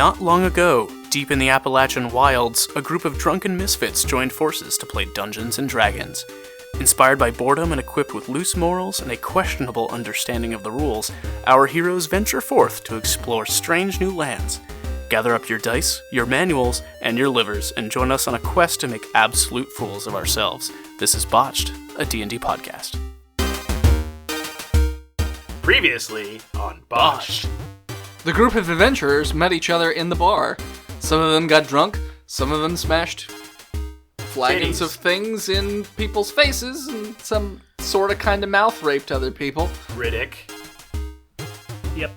Not long ago, deep in the Appalachian wilds, a group of drunken misfits joined forces to play Dungeons and Dragons. Inspired by boredom and equipped with loose morals and a questionable understanding of the rules, our heroes venture forth to explore strange new lands. Gather up your dice, your manuals, and your livers, and join us on a quest to make absolute fools of ourselves. This is Botched, a D&D podcast. Previously on Botched. The group of adventurers met each other in the bar. Some of them got drunk, some of them smashed flagons of things in people's faces, and some sort of kind of mouth raped other people. Riddick. Yep.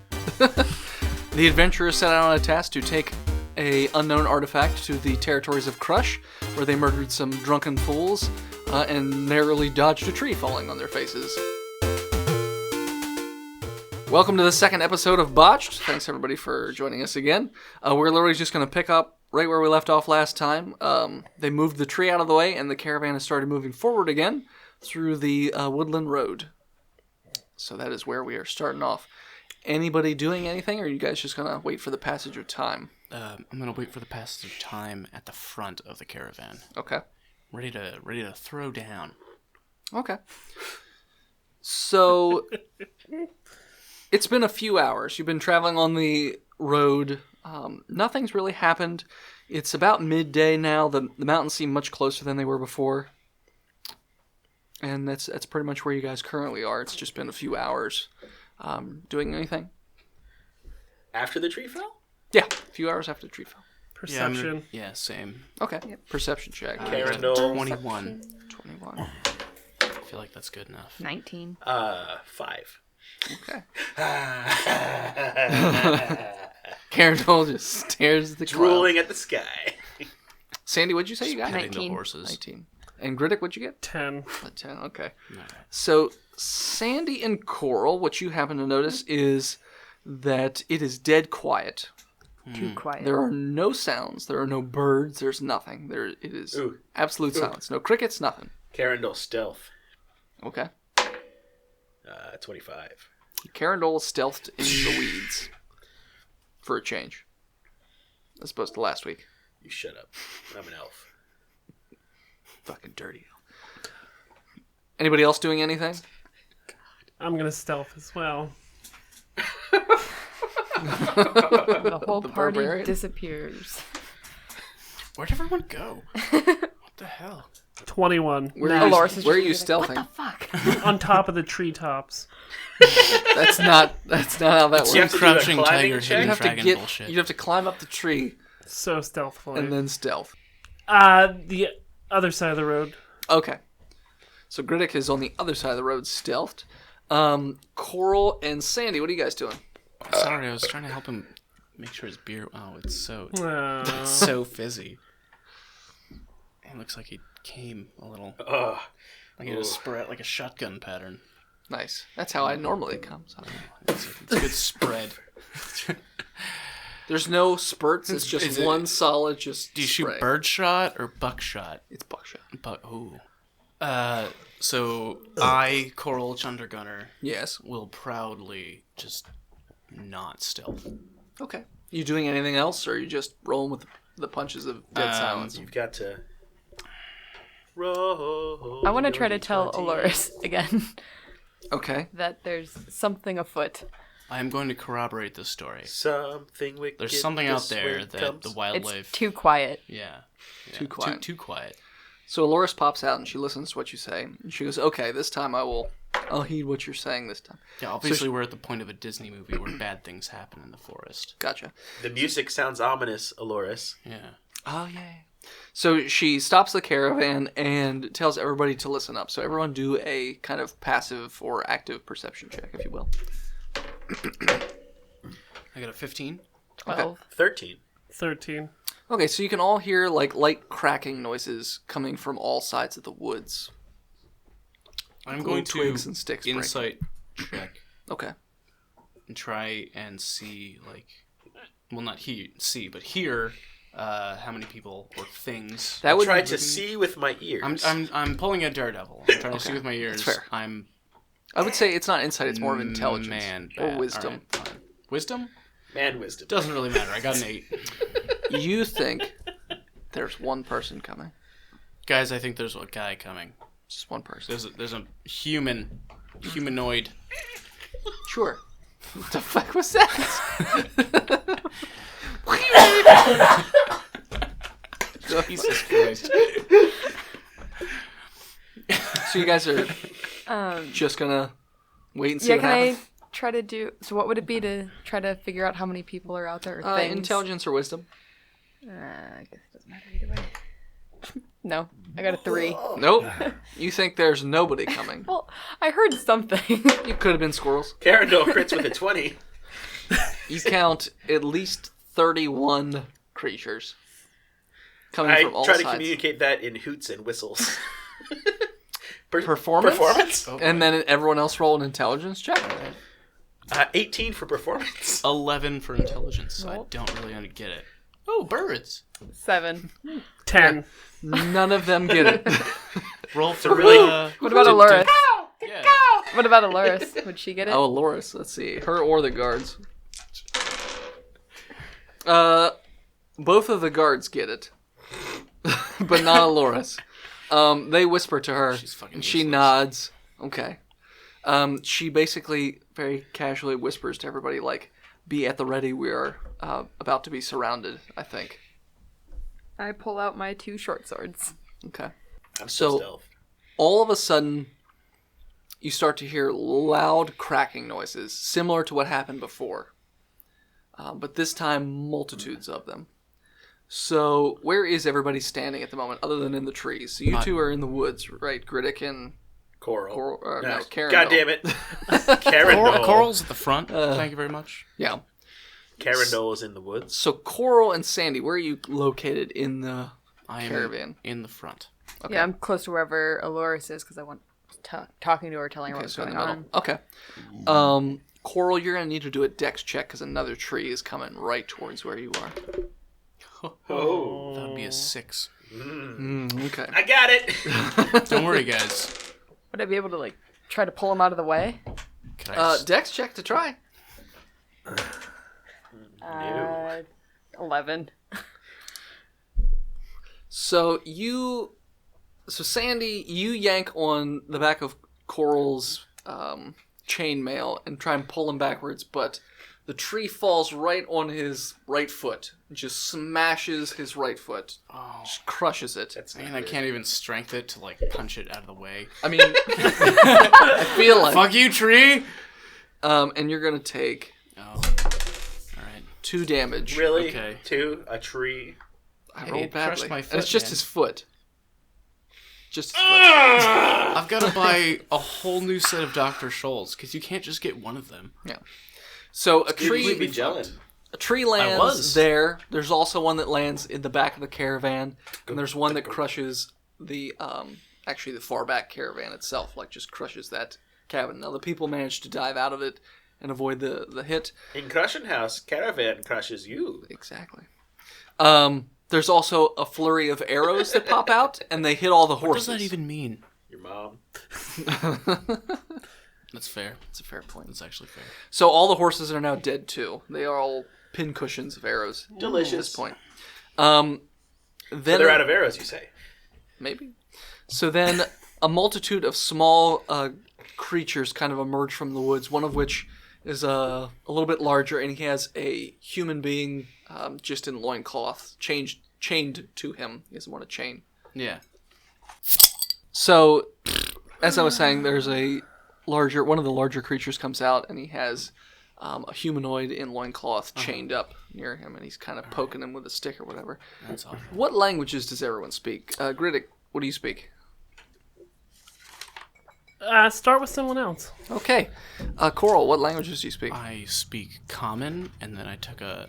The adventurers set out on a task to take a unknown artifact to the territories of Crush, where they murdered some drunken fools and narrowly dodged a tree falling on their faces. Welcome to the second episode of Botched. Thanks everybody for joining us again. We're literally just going to pick up right where we left off last time. They moved the tree out of the way and the caravan has started moving forward again through the woodland road. So that is where we are starting off. Anybody doing anything, or are you guys just going to wait for the passage of time? I'm going to wait for the passage of time at the front of the caravan. Okay. Ready to throw down. Okay. So, it's been a few hours. You've been traveling on the road. Nothing's really happened. It's about midday now. The mountains seem much closer than they were before. And that's pretty much where you guys currently are. It's just been a few hours. Doing anything? After the tree fell? Yeah, a few hours after the tree fell. Perception. Yeah, same. Okay, Perception check. Carindle. 21. 21. I feel like that's good enough. 19. 5. Okay. Carindle just stares at the clouds. Drooling at the sky. Sandy, what'd you say you got? Petting the 19. horses. 19. And Griddick, what'd you get? 10. A 10, okay. Alright. So, Sandy and Coral, what you happen to notice is that it is dead quiet. Too quiet. There are no sounds. There are no birds. There's nothing. It is absolute silence. No crickets, nothing. Carindle stealth. Okay. 25. Carindle stealthed in the weeds. For a change. As opposed to last week. You shut up. I'm an elf. Fucking dirty. Anybody else doing anything? I'm gonna stealth as well. The whole The party barbarian? disappears. Where'd everyone go? What the hell? 21. Where Dolores is are just you like, stealthing? What the fuck? On top of the treetops. That's not how that Some works. to do a crouching climbing tiger, check? You hidden have to dragon bullshit. you have to climb up the tree So stealthfully. and then stealth. The other side of the road. Okay. So Griddick is on the other side of the road, stealthed. Coral and Sandy, what are you guys doing? Sorry, I was trying to help him make sure his beer... Oh, it's so fizzy. It looks like he came a little... Like it was spread, like a shotgun pattern. Nice. That's how I normally come. So. It's a good spread. There's no spurts. It's just Is it- one solid just Do you spray. shoot birdshot or buckshot? It's buckshot. Ooh. So I, Coral Chundergunner, Yes. will proudly just not stealth. Okay. You doing anything else, or are you just rolling with the punches of dead silence? You've got to roll. I want to try to tell Aloris again Okay. that there's something afoot. I am going to corroborate this story. Something wicked. There's something out this there way that comes. the It's wildlife... too quiet. Yeah. Too quiet. Too quiet. So Aloris pops out and she listens to what you say. And she goes, okay, this time I'll heed what you're saying this time. Yeah, obviously we're at the point of a Disney movie where bad things happen in the forest. Gotcha. The music sounds ominous, Aloris. Yeah. Oh, yeah. So she stops the caravan and tells everybody to listen up. So everyone do a kind of passive or active perception check, if you will. I got a 15. 12. 13. 13. Okay, so you can all hear like light cracking noises coming from all sides of the woods. I'm Little going to twigs and sticks breaking. insight check Okay. and try and see, like, well, not see, but hear how many people or things. That would Try to see with my ears. I'm pulling a daredevil. I'm trying to see with my ears. That's fair. I'm I would say it's not insight, it's more of intelligence. man or bad. wisdom. All right, fine. Wisdom? Man wisdom. Doesn't really matter. I got an 8. You think there's one person coming. Guys, I think there's a guy coming. Just one person. There's a humanoid. Sure. What the fuck was that? Jesus Christ. So you guys are just gonna wait and see Yeah, what can happens? I try to do... So what would it be to try to figure out how many people are out there or things? Intelligence or wisdom? I guess it doesn't matter either way. No, I got a 3. Nope. You think there's nobody coming. Well, I heard something. You could have been squirrels. Carindel crits with a 20. You count at least 31 creatures coming I from all try sides. to communicate that in hoots and whistles. Performance? Performance? And then everyone else roll an intelligence check. 18 for performance. 11 for intelligence. I don't really get it. Oh, birds. 7. 10. None of them get it. Roll for really- What about Aloris? Yeah. What about Aloris? Would she get it? Oh, Loris. Let's see. Her or the guards. Both of the guards get it. But not Aloris. They whisper to her. She's fucking and she useless. nods. Okay. She basically very casually whispers to everybody, like, be at the ready. We are about to be surrounded, I think. I pull out my 2 short swords. Okay. I'm So- so stealth. All of a sudden, you start to hear loud cracking noises, similar to what happened before. But this time, multitudes of them. So, where is everybody standing at the moment, other than in the trees? So you two are in the woods, right? Griddick and Coral. Karen. God damn it. Carindel. Coral's at the front. Thank you very much. Yeah. Carindel is in the woods. So Coral and Sandy, where are you located in the I am caravan? in the front. Okay. Yeah, I'm close to wherever Aloris is because I want talking to her, telling her Okay, what's so in going the middle. on. Okay. Coral, you're going to need to do a dex check because another tree is coming right towards where you are. Oh. That would be a 6. Okay. I got it. Don't worry, guys. Would I be able to, like, try to pull him out of the way? Can I Dex check to try. 11. So Sandy, you yank on the back of Coral's chainmail and try and pull him backwards, but the tree falls right on his right foot. It just smashes his right foot. Just crushes it. I can't even strength it to, like, punch it out of the way. I mean, I feel like. Fuck you, tree! And you're going to take Oh. Alright. 2 damage. Really? Okay. 2, a tree. I Hey, rolled it crushed badly. my And foot, it's just man. his foot. Just his foot. I've got to buy a whole new set of Dr. Scholl's, because you can't just get one of them. Yeah. So a You'd be tree, gelling. a tree lands was. there. There's also one that lands in the back of the caravan, and there's one that crushes the actually the far back caravan itself, like just crushes that cabin. Now the people manage to dive out of it and avoid the hit. In Crushing House, Caravan crushes you. Exactly. There's also a flurry of arrows that pop out, and they hit all the What horses. does that even mean? Your mom. That's fair. That's a fair point. That's actually fair. So all the horses are now dead too. They are all pincushions of arrows Delicious. at this point. So Then they're out of arrows, you say? maybe. So then a multitude of small creatures kind of emerge from the woods. One of which is a little bit larger, and he has a human being just in loincloth chained to him. He doesn't want a chain. Yeah. So, as I was saying, there's one of the larger creatures comes out, and he has a humanoid in loincloth chained up near him, and he's kind of poking him with a stick or whatever. That's awesome. What languages does everyone speak? Griddick, what do you speak? Start with someone else. Okay. Coral, what languages do you speak? I speak Common, and then I took a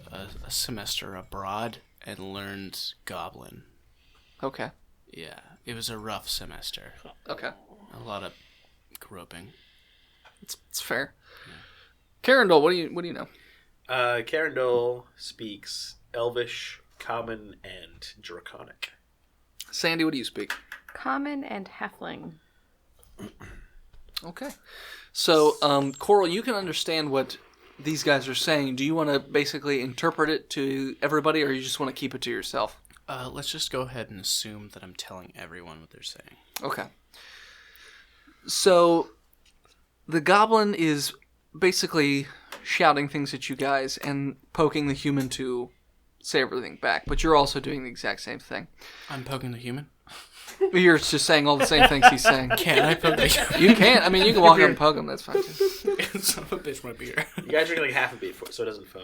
semester abroad and learned Goblin. Okay. Yeah, it was a rough semester. Okay. A lot of groping. It's fair. Carindel, what do you know? Carindel speaks Elvish, Common, and Draconic. Sandy, what do you speak? Common and Halfling. Okay. So, Coral, you can understand what these guys are saying, do you want to basically interpret it to everybody, or you just want to keep it to yourself? Let's just go ahead and assume that I'm telling everyone what they're saying. Okay. So, the goblin is basically shouting things at you guys and poking the human to say everything back, but you're also doing the exact same thing. I'm poking the human? You're just saying all the same things he's saying. Can I poke the human? You can't. I mean, you can walk up and poke him. That's fine, too. Son of a bitch, my beer. You gotta drink like half a beer so it doesn't foam.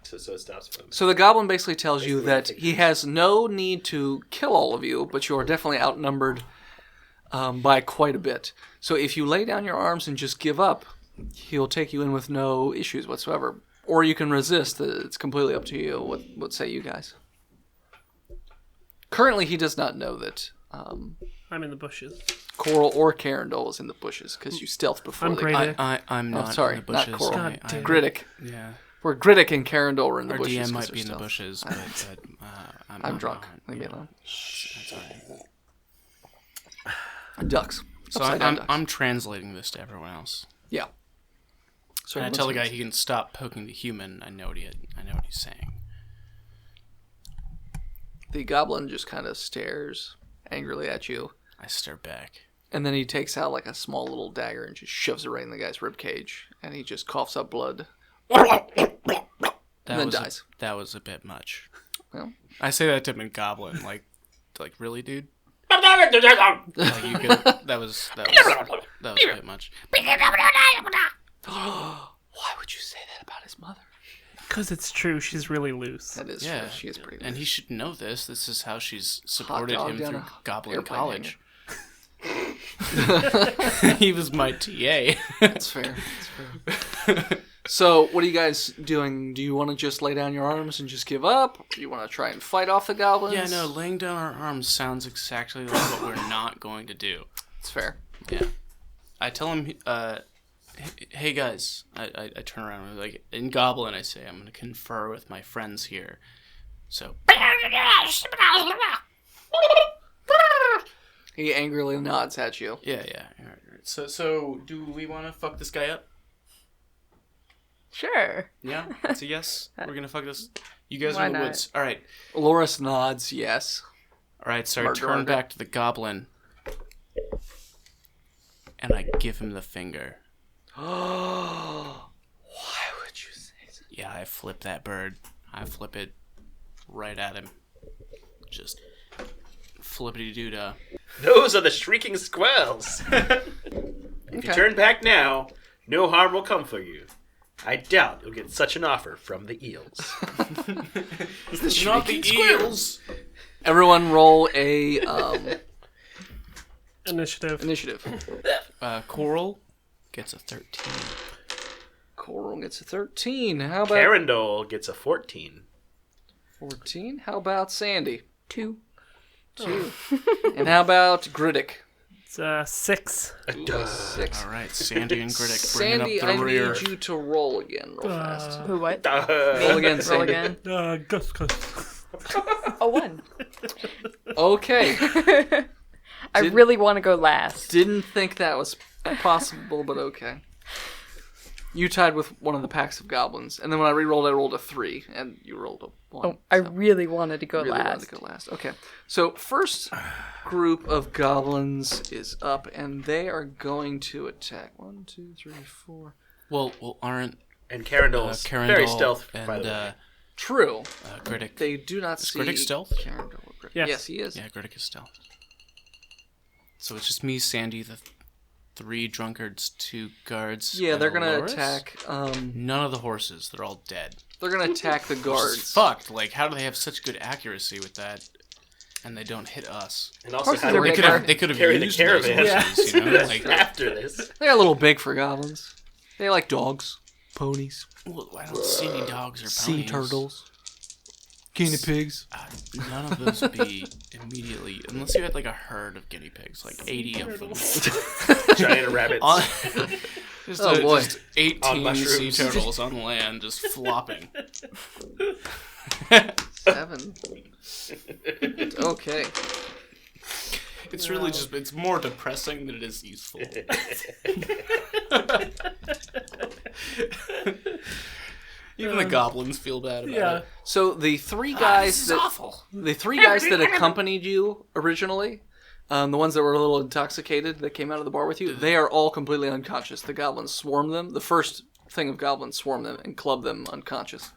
So it stops foaming. So the goblin basically tells you that he has no need to kill all of you, but you are definitely outnumbered by quite a bit. So if you lay down your arms and just give up, he'll take you in with no issues whatsoever. Or you can resist. It's completely up to you. What say you guys? Currently, he does not know that I'm in the bushes. Coral or Carindol is in the bushes because you stealthed before. I'm great. I'm not sorry, in the bushes. not Coral. God damn it. Griddick. Yeah. Where Griddick and Carindol are in the Our bushes. DM 'cause might they're be in the stealth. bushes, but I'm I'm not drunk. behind. Leave me alone. That's all right. Ducks. So Upside down I'm, ducks. I'm translating this to everyone else. Yeah. So And I everyone's tell the guy listening. he can stop poking the human. I know what he's saying. The goblin just kind of stares angrily at you, I stare back. and then he takes out like a small little dagger and just shoves it right in the guy's rib cage, and he just coughs up blood. And then was dies. That was a bit much. Well. I say that to him in Goblin, like really, dude. Like you could, that was a bit much. Why would you say that about his mother? Because it's true, she's really loose. That is Yeah, true. She is pretty. And he should know this. This is how she's supported dog him down through a Goblin airplane College. He was my TA. That's fair. That's fair. So, what are you guys doing? Do you want to just lay down your arms and just give up? Do you want to try and fight off the goblins? Yeah, no, laying down our arms sounds exactly like what we're not going to do. It's fair. Yeah. I tell him, hey guys, I turn around and like, in Goblin I say, I'm going to confer with my friends here. So, He angrily nods at you. yeah. All right. So do we want to fuck this guy up? Sure. Yeah, it's a yes. We're going to fuck this. You guys are Why in the not? woods. All right. Loris nods, yes. All right, so I Murder, turn murder. back to the goblin, and I give him the finger. Why would you say that? Yeah, I flip that bird. I flip it right at him. Just flippity-doo-dah. Those are the shrieking squirrels. If you turn back now, no harm will come for you. I doubt you'll get such an offer from the eels. Not the eels! Everyone roll a Initiative. initiative. Coral gets a 13. Coral gets a 13. How about Carindol gets a 14. 14? How about Sandy? 2. 2. And how about Griddick? It's 6. 6. All right, Sandy and Griddick bringing Sandy, up I the rear. need you to roll again, real fast. Who, what? Roll again, Roll Sandy. again. Gus. A 1. Okay. I really want to go last. Didn't think that was possible, but okay. You tied with one of the packs of goblins, and then when I re-rolled, I rolled a 3, and you rolled a 1. Oh, I so really wanted to go really last. wanted to go last. Okay, so first group of goblins is up, and they are going to attack. 1, 2, 3, 4. Well, aren't And Carindol's Carindol very stealth, and by the way. True. Griddick. They do not see Griddick stealth? Carindol or Griddick. Yes. Yes, he is. Yeah, Griddick is stealth. So it's just me, Sandy, the 3 drunkards, 2 guards. Yeah, and they're gonna Loris? attack. None of the horses. They're all dead. They're gonna attack the Which is guards. fucked. Like, how do they have such good accuracy with that, and they don't hit us? And also, Horses how are do They we could bigger. have. They could have carry the used those caravan horses, you know? Like, after this? They're a little big for goblins. They like dogs, ponies, well, I don't see any dogs or sea ponies. turtles, guinea pigs. None of those would be immediately, unless you had like a herd of guinea pigs, like 80 of them. Giant rabbits. On, just, Oh, boy. just 18 On sea mushrooms. turtles on land, just flopping. 7. Okay. It's really just, it's more depressing than it is useful. Even the goblins feel bad about it. So the three guys This is awful. the three guys that accompanied you originally, the ones that were a little intoxicated that came out of the bar with you, they are all completely unconscious. The goblins swarm them. The first thing of goblins swarm them and club them unconscious.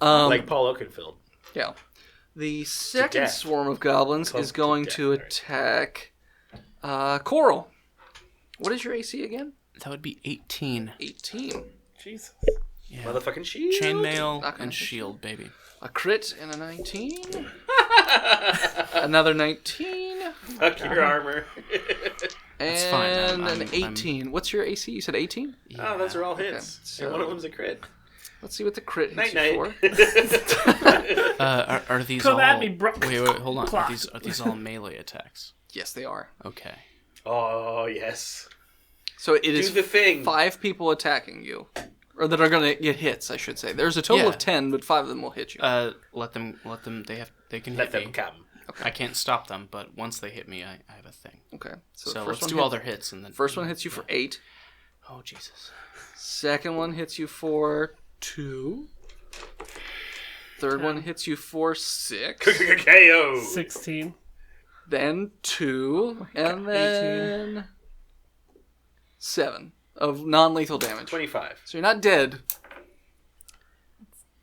Like Paul Oakenfield. Yeah. The second death. swarm of goblins Club is to going death, to right. attack Coral. What is your AC again? That would be 18. 18. Jesus. Yeah. Motherfucking shield. Chainmail Not gonna and hit you. shield, baby. A crit and a 19. Another 19. Fuck your armor. That's fine. And I'm- an 18. What's your AC? You said 18? Oh, those are all hits. so- And one of them's a crit. Let's see what the crit hits Night you night. for. Are these Come all... at me, bro. Wait, hold on. Clock. Are these all melee attacks? Yes, they are. Okay. Oh, yes. So it Do is the thing. 5 people attacking you. Or that are going to get hits, I should say. There's a total Yeah. of 10, but 5 of them will hit you. Let them, they can Let hit them me. come. I can't stop them, but once they hit me, I have a thing. Okay. So the let's first do one all their hits and then... First one hits you for 8. Oh, Jesus. Second one hits you for 2. Third one hits you for 6. KO. 16. Then 2. And then 7 of non-lethal damage. 25. So you're not dead.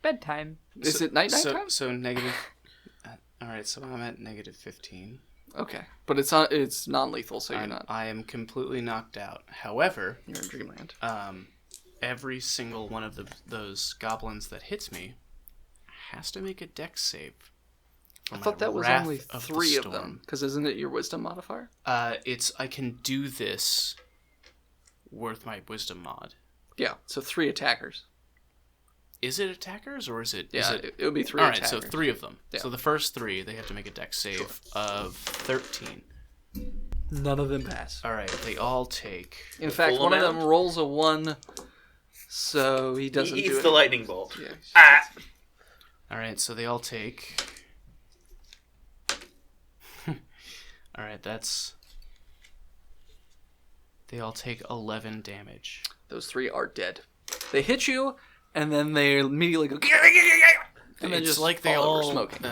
Bedtime. Is it night time? So negative... all right, so I'm at negative 15. Okay. But it's non-lethal, so you're not. I am completely knocked out. However, You're in dreamland. every single one of those goblins that hits me has to make a dex save. I thought that was only 3 of them. Because isn't it your wisdom modifier? It's I can do this with my wisdom mod. Yeah. So 3 attackers. Is it attackers or is it? Yeah, Is it... it would be 3 All right, attackers. so 3 of them. Yeah. So the first 3, they have to make a dex save of 13. None of them pass. All right, they all take. In fact, full one of amount? them rolls a 1, so he doesn't He do eats it. the lightning bolt. Yeah. Ah! All right, so they all take. All right, that's. They all take 11 damage. Those 3 are dead. They hit you, and then they immediately go. And then It's just like they fall over all smoking.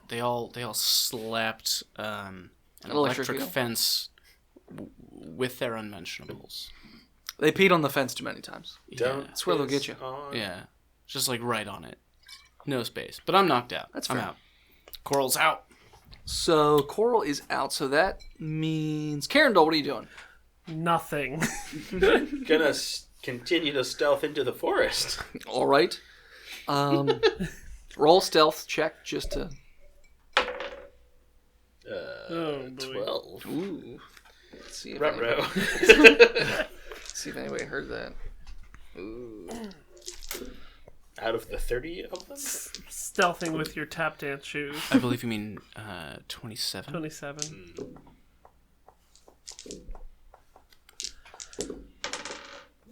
they all slapped an electric electric eel? fence with their unmentionables. They peed on the fence too many times. Don't. That's where they'll get you. Yeah, just like right on it, no space. But I'm knocked out. That's I'm fair. out. Coral's out. So Coral is out, so that means Carindle, what are you doing? Nothing. Gonna continue to stealth into the forest. All right. Roll stealth check just to. Oh, boy. 12. Ooh. Let's see if Ruh-roh. see if anybody heard that. Ooh. Out of the 30 of them? Stealthing with your tap dance shoes. I believe you mean 27. 27.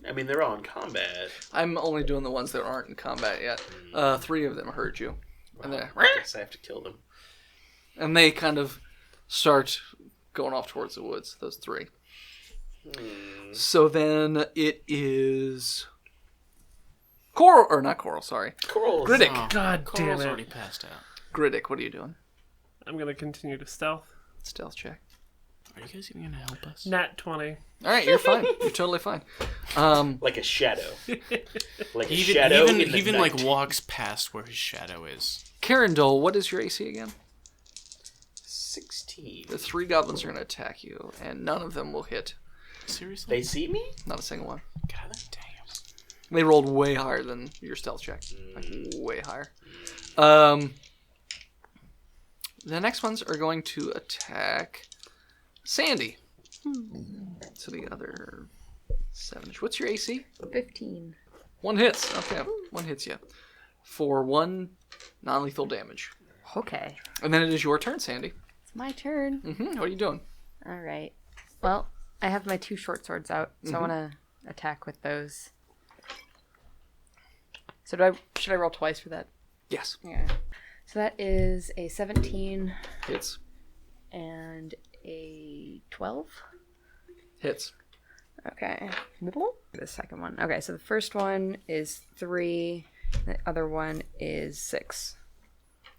I mean, they're all in combat. I'm only doing the ones that aren't in combat yet. 3 of them heard you, and I guess I have to kill them. they kind of start going off towards the woods. Those 3. So then it is Coral, or not Coral. Sorry, Coral. Griddick. Oh, God Coral's damn already it. passed out. Griddick, what are you doing? I'm going to continue to stealth. Stealth check. Are you guys even gonna help us? Nat 20. All right, you're fine. You're totally fine. Like a shadow. Like a He shadow even, in the he even night. like walks past where his shadow is. Carindle, what is your AC again? 16. The 3 goblins are going to attack you, and none of them will hit. Seriously? They see me? Not a single one. God damn. They rolled way higher than your stealth check. Like, way higher. The next ones are going to attack Sandy. So the other 7. What's your AC? 15. 1 hits. Okay, 1 hits you. For 1 non-lethal damage. Okay. And then it is your turn, Sandy. It's my turn. What are you doing? All right. Well, I have my 2 short swords out, so I want to attack with those. So should I roll twice for that? Yes. Yeah. So that is a 17 Hits. and a 12. Hits. Okay. The second one. Okay, so the first one is 3. The other one is 6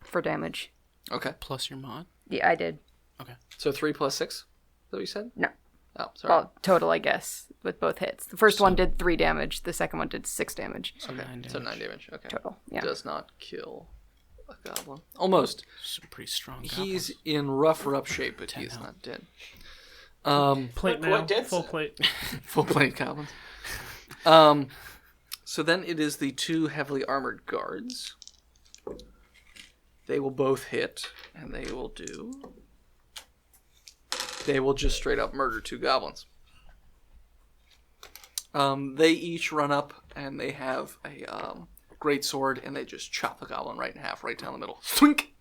for damage. Okay. Plus your mod? Yeah, I did. Okay. So 3 plus 6? Is that what you said? No. Oh, sorry. Well, total, I guess, with both hits. The first one did 3 damage. The second one did 6 damage. Okay. 9 So damage. 9 damage. Okay. Total, yeah. Does not kill a goblin. Almost. Some pretty strong He's goblins. in rough shape, but he's health. not dead. Plate What now. dead Full set? plate. Full plate goblins. So then it is the 2 heavily armored guards. They will both hit, and they will do... They will just straight up murder 2 goblins. They each run up, and they have a great sword, and they just chop the goblin right in half, right down the middle. Swink!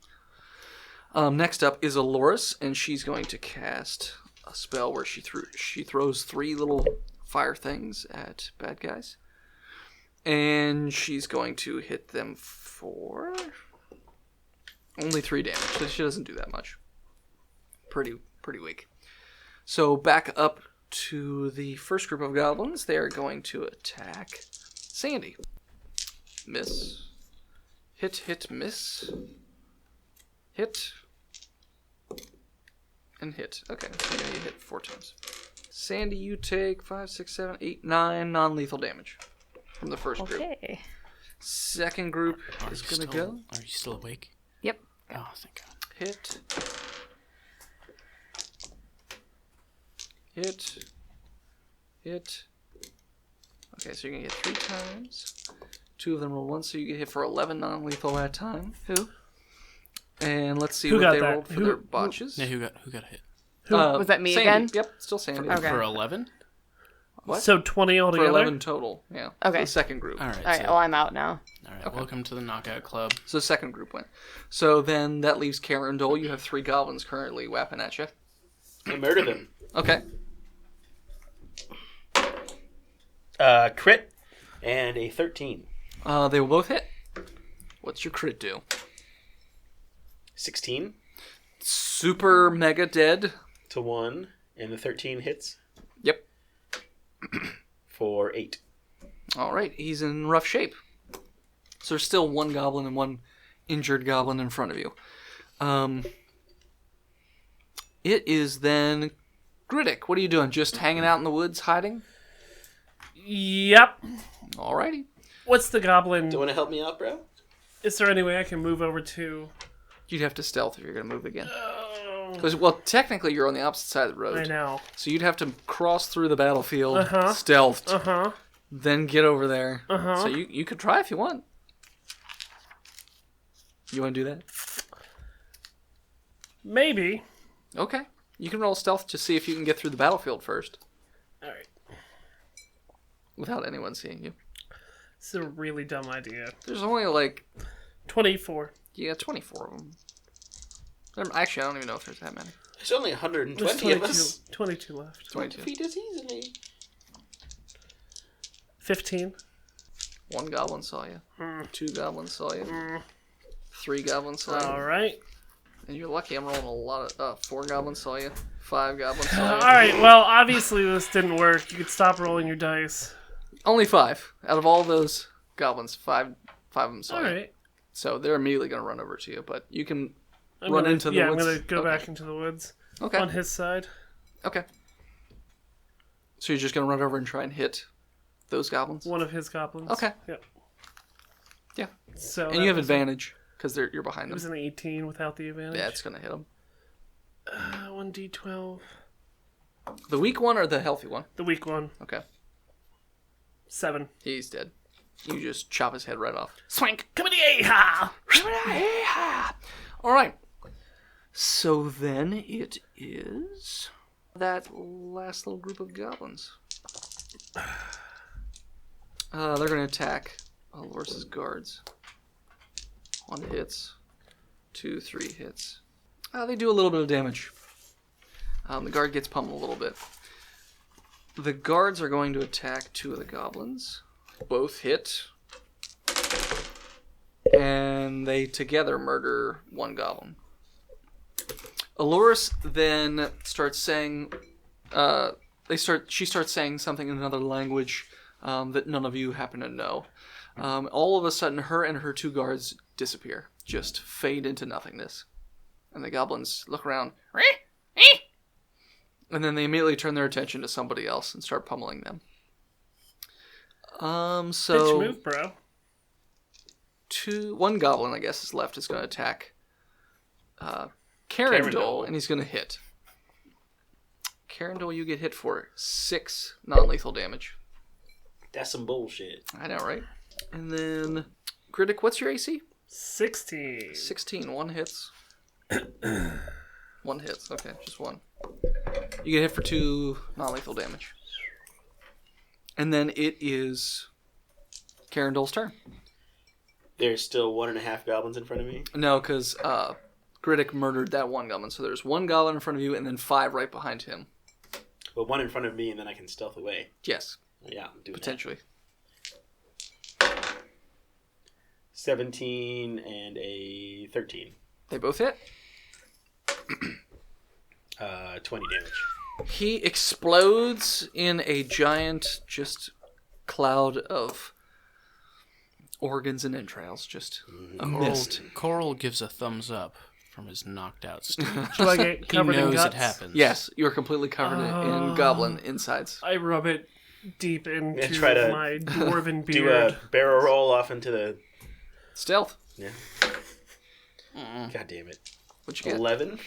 Next up is Aloris, and she's going to cast a spell where she throws 3 little fire things at bad guys. And she's going to hit them for only 3 damage, so she doesn't do that much. Pretty weak. So back up to the first group of goblins. They are going to attack Sandy. Miss. Hit, miss. Hit. And hit. Okay, so you're going to hit 4 times. Sandy, you take 5, 6, 7, 8, 9 non-lethal damage from the first group. Okay. Second group Are is you going to still- go. Are you still awake? Yep. Oh, thank God. Hit. Hit. Hit. Okay, so you're going to hit 3 times. 2 of them roll once, so you get hit for 11 non-lethal that time. Who? And let's see Who what got they that? rolled for Who- their botches. Yeah, who got hit? Was that me Sandy. again? Yep, still Sandy. Okay. For 11? What? So 20 For altogether? 11 total, yeah. Okay. For the second group. All right. All right, so, well, I'm out now. all right. Welcome to the Knockout Club. So the second group went. So then that leaves Karen Dole. You have 3 goblins currently whapping at you. I murder them. Okay. Crit and a 13. They will both hit. What's your crit do? 16 Super mega dead. to 1, and the 13 hits Yep. for 8. All right, he's in rough shape. So there's still 1 goblin and 1 injured goblin in front of you. It is then Griddick. What are you doing? Just hanging out in the woods, hiding? Yep. Alrighty. What's the goblin? Do you want to help me out, bro? Is there any way I can move over to... You'd have to stealth if you're going to move again. Oh, Because, well, technically you're on the opposite side of the road. I know. So you'd have to cross through the battlefield, Uh-huh. stealthed, Uh-huh. then get over there. Uh-huh. So you could try if you want. You want to do that? Maybe. Okay. You can roll stealth to see if you can get through the battlefield first Alright. without anyone seeing you. It's a really dumb idea. There's only like 24. 24 of them. Actually, I don't even know if there's that many. There's only There's 120 of us. 22 left. 22. Defeat us easily. 15. 1 goblin saw you. 2 goblins saw you. 3 goblins saw you. Alright. And you're lucky I'm rolling a lot of... 4 goblins saw you. 5 goblins saw you. Alright, well, obviously this didn't work. You could stop rolling your dice. Only 5. Out of all those goblins, 5 of them saw you. Alright. So they're immediately going to run over to you, but you can I'm run gonna- into the yeah, woods. I'm gonna go Okay. back into the woods. Okay. On his side. Okay. So you're just going to run over and try and hit those goblins? One of his goblins. Okay. Yep. Yeah. So And you have advantage because you're behind It was them. an 18 without the advantage. Yeah, it's going to hit them. 1d12. The weak one or the healthy one? The weak one. Okay. 7. He's dead. You just chop his head right off. Swank! Come in ha! All right. So then it is that last little group of goblins. They're going to attack Aloris's guards. 1 hits. 2, 3 hits. They do a little bit of damage. The guard gets pummeled a little bit. The guards are going to attack 2 of the goblins. Both hit. And they together murder 1 goblin. Aloris then starts saying She starts saying something in another language that none of you happen to know. All of a sudden, her and her 2 guards disappear, just fade into nothingness. And the goblins look around, and then they immediately turn their attention to somebody else and start pummeling them. So Bitch move, bro. 1 goblin, I guess, is left. Is going to attack Carindle, and he's going to hit. Carindle, you get hit for 6 non-lethal damage. That's some bullshit. I know, right? And then, Critic, what's your AC? 16. 16, 1 hits. 1 hits, okay, just 1. You get hit for 2 non-lethal damage. And then it is Carindle's turn. There's still 1.5 goblins in front of me. No, because Critic murdered that 1 goblin. So there's 1 goblin in front of you and then 5 right behind him. Well, 1 in front of me, and then I can stealth away. Yes. Yeah, I'm doing Potentially. that. 17 and a 13. They both hit. 20 damage. He explodes in a giant, just cloud of organs and entrails. Just a mist. Coral gives a thumbs up from his knocked out state. Do I get He covered in knows guts? it happens. Yes, you're completely covered in goblin insides. I rub it deep into try to my dwarven beard. Do a barrel roll off into the... Stealth. Yeah. God damn it. What'd you get? 11?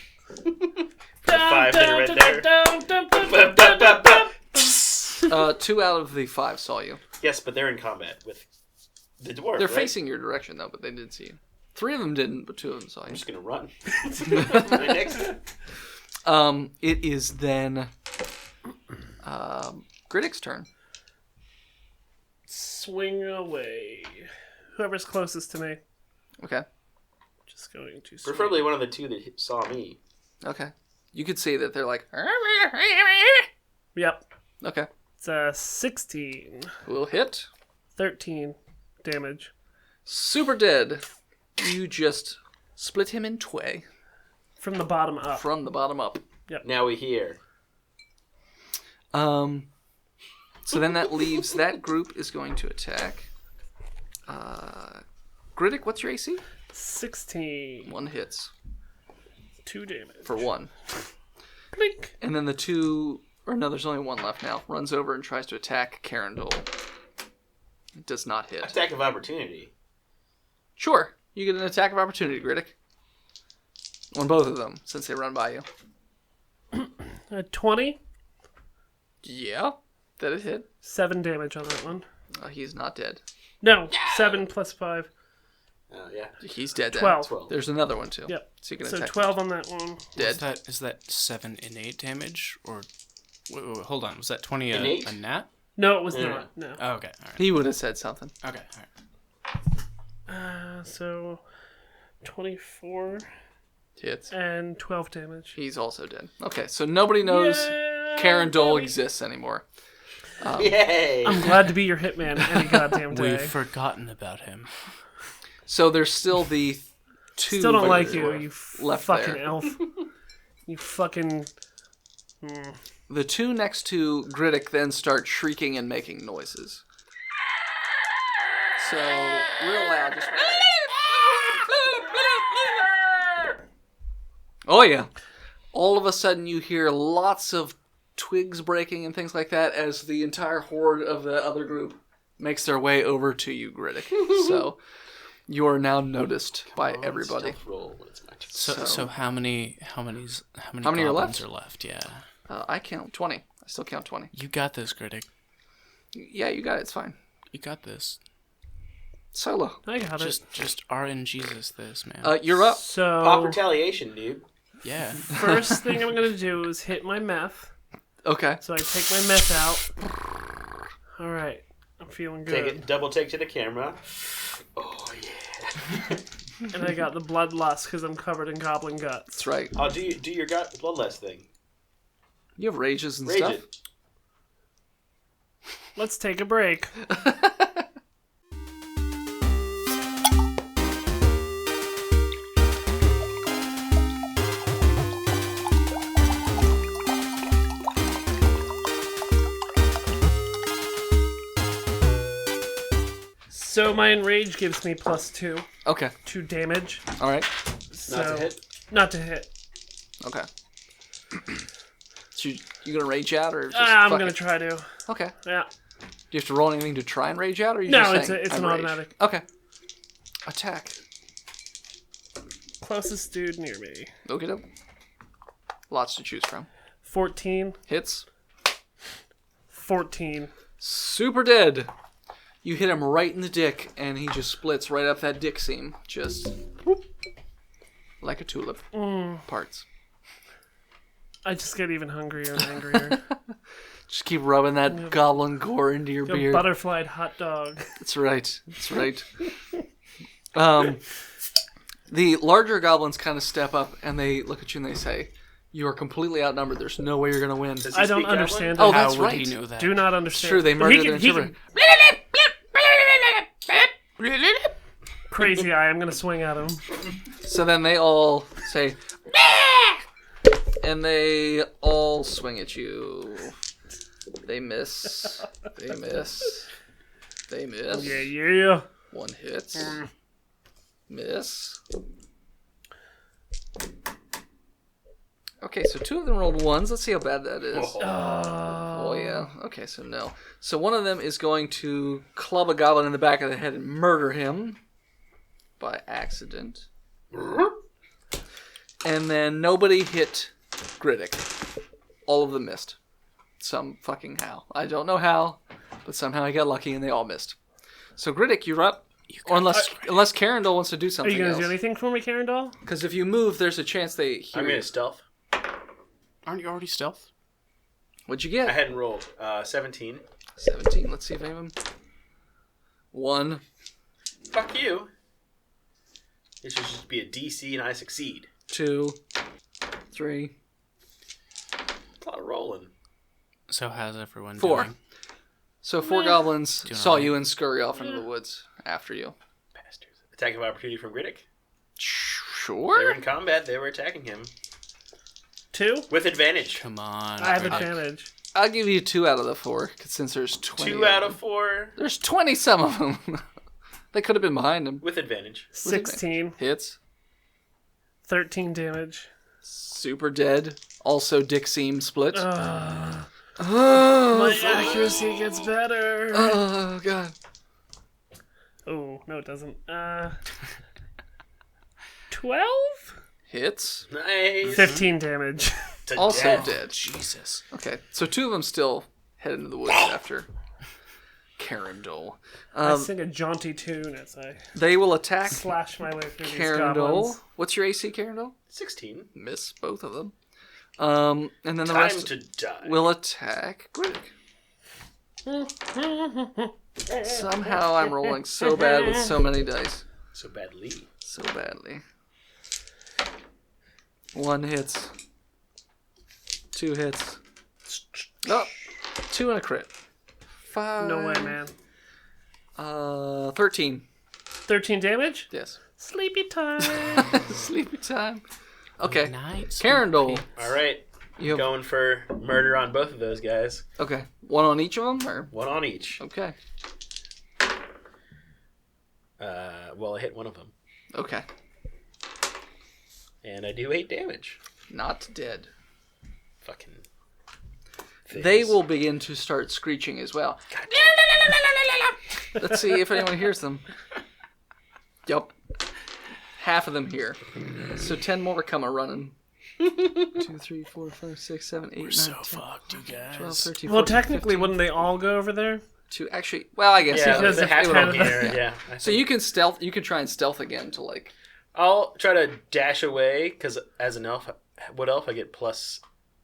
Dun, 5 hit it right there. dun, dun, dun, dun, dun, dun. 2 out of the 5 saw you. Yes, but they're in combat with the dwarf, They're right? facing your direction, though, but they did see you. 3 of them didn't, but 2 of them saw I'm you. just going to run. Right next to it. It is then Critic's turn. Swing away. Whoever's closest to me. Okay. Just going to swing. Preferably one of the 2 that saw me. Okay. You could see that they're like... Yep. Okay. It's 16. We'll hit. 13 damage. Super dead. You just split him in tway From the bottom up. from the bottom up. Now we hear. So then that leaves... That group is going to attack. Critic, what's your AC? 16. 1 hits 2 damage. for 1. Blink. And then the 2... Or no, there's only 1 left now. Runs over and tries to attack Carindle. It does not hit. Attack of opportunity. Sure. You get an attack of opportunity, Critic. On both of them, since they run by you. 20. Yeah. That it hit. 7 damage on that one. He's not dead. No, 7 plus 5. Oh, yeah. He's dead then. 12. There's another one, too. Yep. So you can So attack 12 on that one. dead. Is that 7 innate damage? Or wait, hold on, was that 20 Innate? a nat? No, it was Yeah. not. No. Oh, okay, alright. He would have said something. Okay, alright. So 24 Hits. and 12 damage. He's also dead. Okay, so nobody knows Yeah, Carindle buddy. exists anymore. Yay! I'm glad to be your hitman any goddamn day. We've forgotten about him. So there's still the 2 Still don't like that you, are you left fucking there. elf. You fucking... The 2 next to Griddick then start shrieking and making noises. So, real loud, just... Oh yeah. All of a sudden you hear lots of twigs breaking and things like that as the entire horde of the other group makes their way over to you, Griddick. So, you are now noticed by everybody. Stealth roll when it's my turn. So how many How many are goblins left? are left? Yeah. I count 20. I still count 20. You got this, Critic. Yeah, you got it. It's fine. You got this. Solo. I got it. Just RNGesus this, man. You're up. Pop So, retaliation, dude. Yeah. first thing I'm going to do is hit my meth. Okay. So I take my meth out. Alright. I'm feeling Take good. it. Double take to the camera. Oh, yeah. And I got the bloodlust because I'm covered in goblin guts. That's right. Oh, do your bloodlust thing. You have rages and Rage stuff. it. Let's take a break. So my enrage gives me +2 Okay. to damage. All right. So, Not to hit. Not to hit. Okay. So you gonna rage out or just I'm fuck gonna it? try to. Okay. Yeah. Do you have to roll anything to try and rage out, or you No, just it's saying, it's "I'm an rage"? automatic. Okay. Attack. Closest dude near me. Look it up. Lots to choose from. 14. Hits. 14. Super dead. You hit him right in the dick, and he just splits right up that dick seam. Just whoop, like a tulip. Parts. I just get even hungrier and angrier. Just keep rubbing that goblin gore into your A beard. butterflied hot dog. That's right. That's right. The larger goblins kind of step up, and they look at you and they say, "You are completely outnumbered. There's no way you're going to win." Does he I don't speak goblin? understand Oh, it. that's How would right. he know that? Do not understand. True, they But he murder their can- he children. Crazy eye, I'm gonna swing at him. So then they all say, and they all swing at you. They miss. They miss. They miss. Yeah. One hits. Miss. Okay, so 2 of them rolled 1s. Let's see how bad that is. Oh, yeah. Okay, so no. So one of them is going to club a goblin in the back of the head and murder him by accident. And then nobody hit Griddick. All of them missed. Some fucking how. I don't know how, but somehow I got lucky and they all missed. So Griddick, you're up. Or unless Carindle wants to do Are something you gonna else. do anything for me, Karen Doll? Because if you move, there's a chance they hear I'm you. gonna stealth. Aren't you already stealth? What'd you get? I hadn't rolled. 17. 17. Let's see if any of them. 1. Fuck you. This should just be a DC and I succeed. 2. 3. A lot of rolling. So how's everyone 4. doing? So 4 goblins Doing saw alright. you and scurry off into the woods after you. Bastards. Attack of opportunity from Griddick. They were Sure. in combat. They were attacking him. 2? With advantage. Come on. I have Riddick. advantage. I'll give you 2 out of the 4, 'cause since there's 20. 2 out of 4. There's 20 some of them. They could have been behind him. With advantage. 16. Hits. 13 damage. Super dead. Also dick seam split. My Oh, accuracy gets better. God. Oh, no, it doesn't. 12? Hits. Nice. 15 damage. To Also death. dead. Jesus. Okay, so 2 of them still head into the woods after Carindle. I sing a jaunty tune as I They will attack slash my way through these Carindle. goblins. What's your AC, Carindle? 16. Miss both of them. And then the Time rest to die. will attack Griddick. Somehow I'm rolling so bad with so many dice. So badly. So badly. 1 hits. 2 hits. Oh, 2 and a crit. 5. No way, man. 13. 13 damage? Yes. Sleepy time. Sleepy time. Okay. Night. Carindle. All right. You have, Going for murder on both of those guys. okay. 1 on each of them? Or? 1 on each. Okay. Well, I hit one of them. Okay. And I do 8 damage. Not dead. Fucking things. They will begin to start screeching as well. Let's see if anyone hears them. Yup. Half of them here. So 10 more come a running. 2, 3, 4, 5, 6, 7, 8, 9, We're 10, so fucked, you 12, guys. 13, Well, 14, technically, 15, wouldn't they all go over there? 2. Actually, well, I guess. Yeah, Because the if half they come would- here. yeah. Yeah. I So think- you can stealth. You can try and stealth again to like. I'll try to dash away because as an elf, what elf I get plus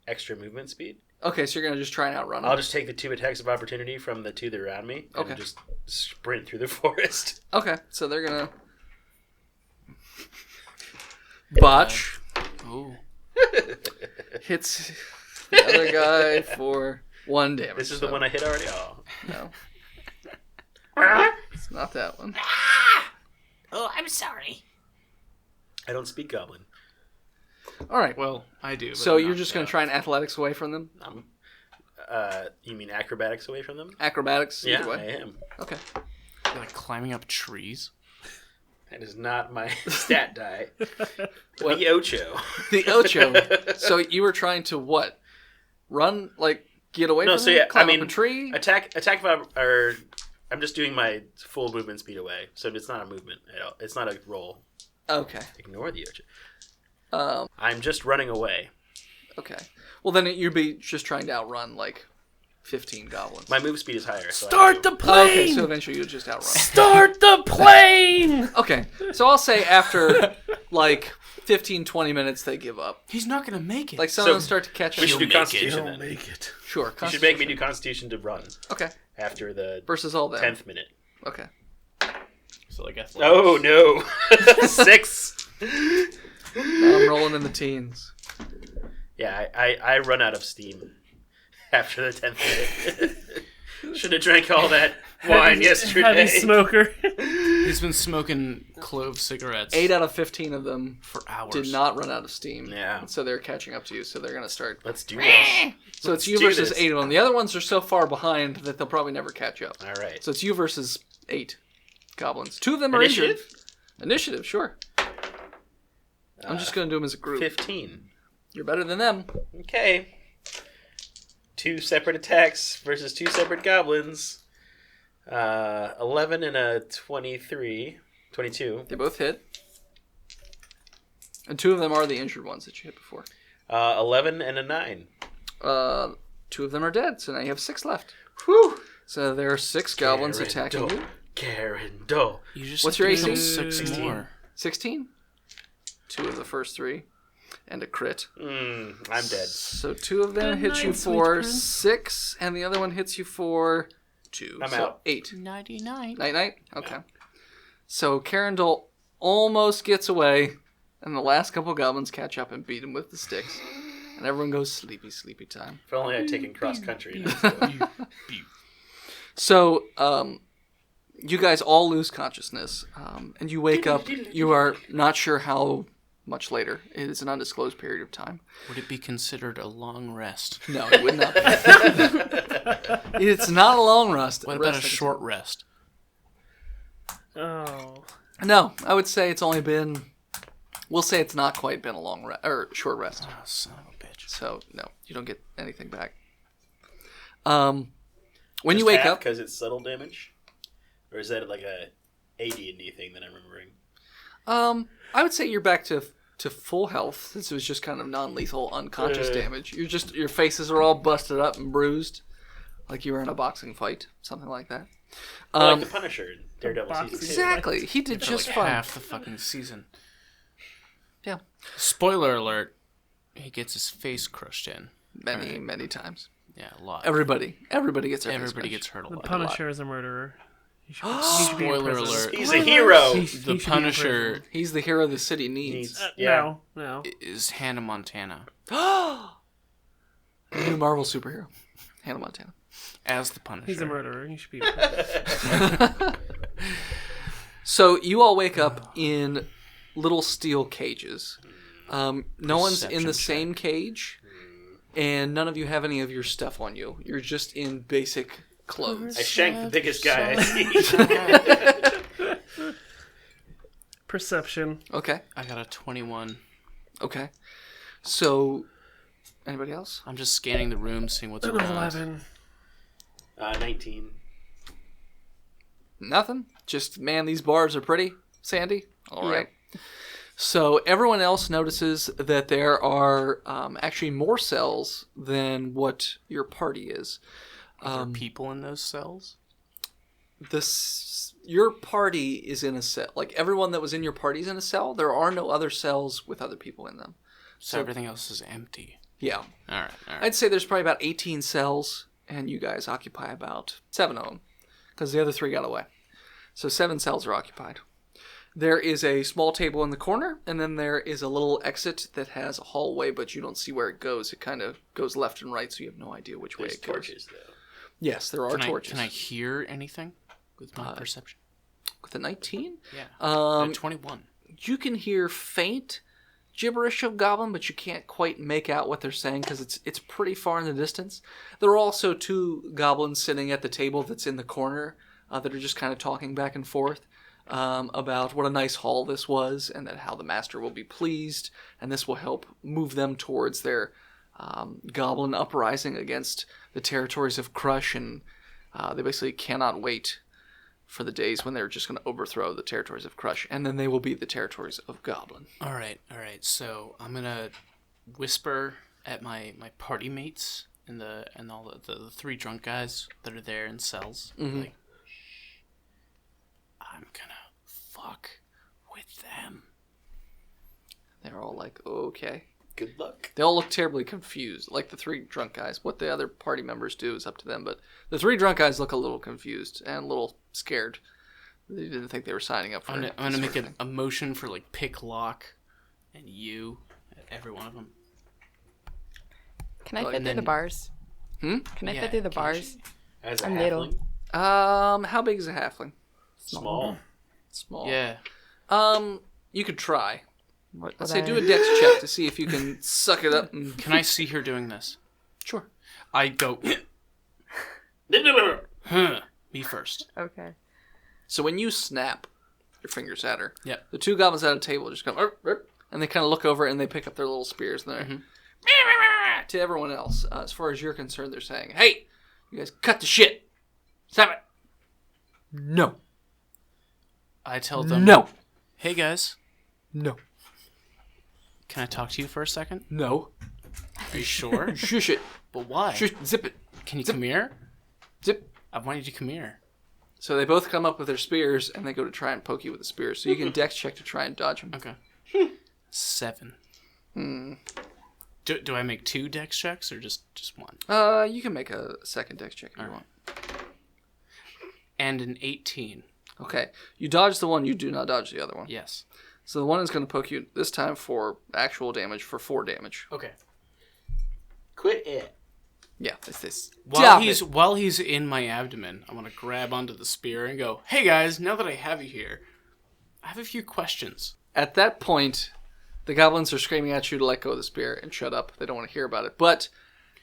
extra movement speed. Okay, so you're gonna just try and outrun them. I'll just take the 2 attacks of opportunity from the 2 that are around me and Okay. just sprint through the forest. Okay, so they're gonna. Botch Ooh. hits the other guy for 1 damage. This is the one I hit already. Oh, No. It's not that one. Oh, I'm sorry. I don't speak Goblin. All right. Well, I do. But So I'm you're not just gonna that. try and athletics away from them? You mean acrobatics away from them? Acrobatics? Yeah, Either I way. am. Okay. You're like climbing up trees. That is not my stat die. The Ocho. The Ocho. So you were trying to what? Run? Like, get away from him? Climb up a tree? Attack if I'm just doing my full movement speed away. So it's not a movement at all. It's not a roll. Okay. Ignore the Ocho. I'm just running away. Okay. Well, then you'd be just trying to outrun, like, 15 goblins. My move speed is higher. So Start the plane! Okay, so eventually you'll just outrun. Start the plane! Okay, so I'll say after, like, 15, 20 minutes, they give up. He's not gonna make it. Like, some of them start to catch up. We should do make it. Constitution Don't then. make it. Sure, You should make me do Constitution to run Okay, after the versus all them. 10th minute. Okay. So like athletics. Oh no, 6. Now I'm rolling in the teens. Yeah, I run out of steam after the 10th minute. Should have drank all that wine yesterday. Heavy smoker. He's been smoking clove cigarettes 8 out of 15 of them for hours. did not run out of steam. Yeah. So they're catching up to you, so they're going to start. Let's do this. So it's you do versus this. 8 of them. The other ones are so far behind that they'll probably never catch up. All right. So it's you versus 8 goblins. 2 of them are injured. Initiative? Initiative, sure. I'm just going to do them as a group. 15. You're better than them. Okay. 2 separate attacks versus 2 separate goblins. 11 and a 23. 22. They both hit. And 2 of them are the injured ones that you hit before. 11 and a 9. 2 of them are dead, so now you have 6 left. Whew. So there are 6 goblins attacking you. Garandol. You just What's your AC? 6 more. 16? 2 of the first 3. And a crit. I'm dead. So 2 of them Good hit night, you sweet for prince. 6, and the other one hits you for 2. I'm so out. 8. Nighty-night. Night-night? Okay. So Carindle almost gets away, and the last couple goblins catch up and beat him with the sticks. And everyone goes sleepy, sleepy time. If only I'd taken cross country. So, you guys all lose consciousness, and you wake up. You are not sure how much later. It is an undisclosed period of time. Would it be considered a long rest? No, it would not be. It's not a long rest. What about a short rest? Oh. No, I would say it's only been... We'll say it's not quite been a long rest, or short rest. Oh, son of a bitch. So, no, you don't get anything back. When you wake up... because it's subtle damage? Or is that like a AD&D thing that I'm remembering? I would say you're back to full health. This was just kind of non-lethal, unconscious damage. Your faces are all busted up and bruised, like you were in a boxing fight, something like that. Like the Punisher in Daredevil season 2. Exactly. He did just fine. Half the fucking season. Yeah. Spoiler alert. He gets his face crushed in. Many times. Yeah, a lot. Everybody gets their face Everybody crushed. gets hurt a The lot. Punisher is a murderer. He should be in Spoiler prison. alert. He's a hero! He The should be in Punisher prison. He's the hero the city needs. Yeah. No. is Hannah Montana. New Marvel superhero. Hannah Montana. As the Punisher. He's a murderer. He should be in prison. So you all wake up in little steel cages. No one's in the Perception same cage, and none of you have any of your stuff on you. You're just in basic clothes. I shanked the biggest guy I see. Perception. Okay. I got a 21. Okay. So, anybody else? I'm just scanning the room, seeing what's An around. 11. 19. Nothing. Just, man, these bars are pretty. Sandy? All right. So everyone else notices that there are actually more cells than what your party is. Are there people in those cells? Your party is in a cell. Like, everyone that was in your party is in a cell. There are no other cells with other people in them. So everything else is empty. Yeah. All right. I'd say there's probably about 18 cells, and you guys occupy about 7 of them, because the other 3 got away. So 7 cells are occupied. There is a small table in the corner, and then there is a little exit that has a hallway, but you don't see where it goes. It kind of goes left and right, so you have no idea which way There's it goes. torches, though. Yes, there are torches. Can I hear anything with my perception? With a 19? Yeah. 21. You can hear faint gibberish of Goblin, but you can't quite make out what they're saying because it's pretty far in the distance. There are also 2 goblins sitting at the table that's in the corner, that are just kind of talking back and forth about what a nice haul this was, and that how the master will be pleased, and this will help move them towards their goblin uprising against the territories of Crush, and they basically cannot wait for the days when they're just going to overthrow the territories of Crush, and then they will be the territories of Goblin. All right. So I'm gonna whisper at my party mates and all the three drunk guys that are there in cells. Mm-hmm. Like, I'm gonna fuck with them. They're all like, okay. Good luck. They all look terribly confused, like the three drunk guys. What the other party members do is up to them, but the three drunk guys look a little confused and a little scared. They didn't think they were signing up for it. I'm gonna make a motion for like pick, lock, and you, every one of them. Can I Oh, fit and through then- the bars? Hmm? Can I Yeah, fit through the can bars? As a I'm little. halfling, How big is a halfling? small. Small. Yeah. You could try. What Let's would say do I- a dex check to see if you can suck it up. And... Can I see her doing this? Sure. I go. Me first. Okay. So when you snap your fingers at her, Yeah. the two goblins at a table just come, "Arp, arp," and they kind of look over and they pick up their little spears and they're to everyone else. As far as you're concerned, they're saying, "Hey, you guys, cut the shit! Stop it! No, I tell them. no, Hey guys, no, can I talk to you for a second? no! Are you sure? Shush it! But why? Shush, zip it! Can you come here? Zip!" I want you to come here. So they both come up with their spears and they go to try and poke you with the spears. So you can dex check to try and dodge them. Okay. 7. Do I make 2 dex checks or just one? You can make a second dex check if you want. And an 18. Okay, you dodge the one, you do not dodge the other one. Yes. So the one is going to poke you this time for actual damage, for 4 damage. Okay. Quit it. Yeah, it's this. While he's in my abdomen, I want to grab onto the spear and go, "Hey guys, now that I have you here, I have a few questions." At that point, the goblins are screaming at you to let go of the spear and shut up. They don't want to hear about it. But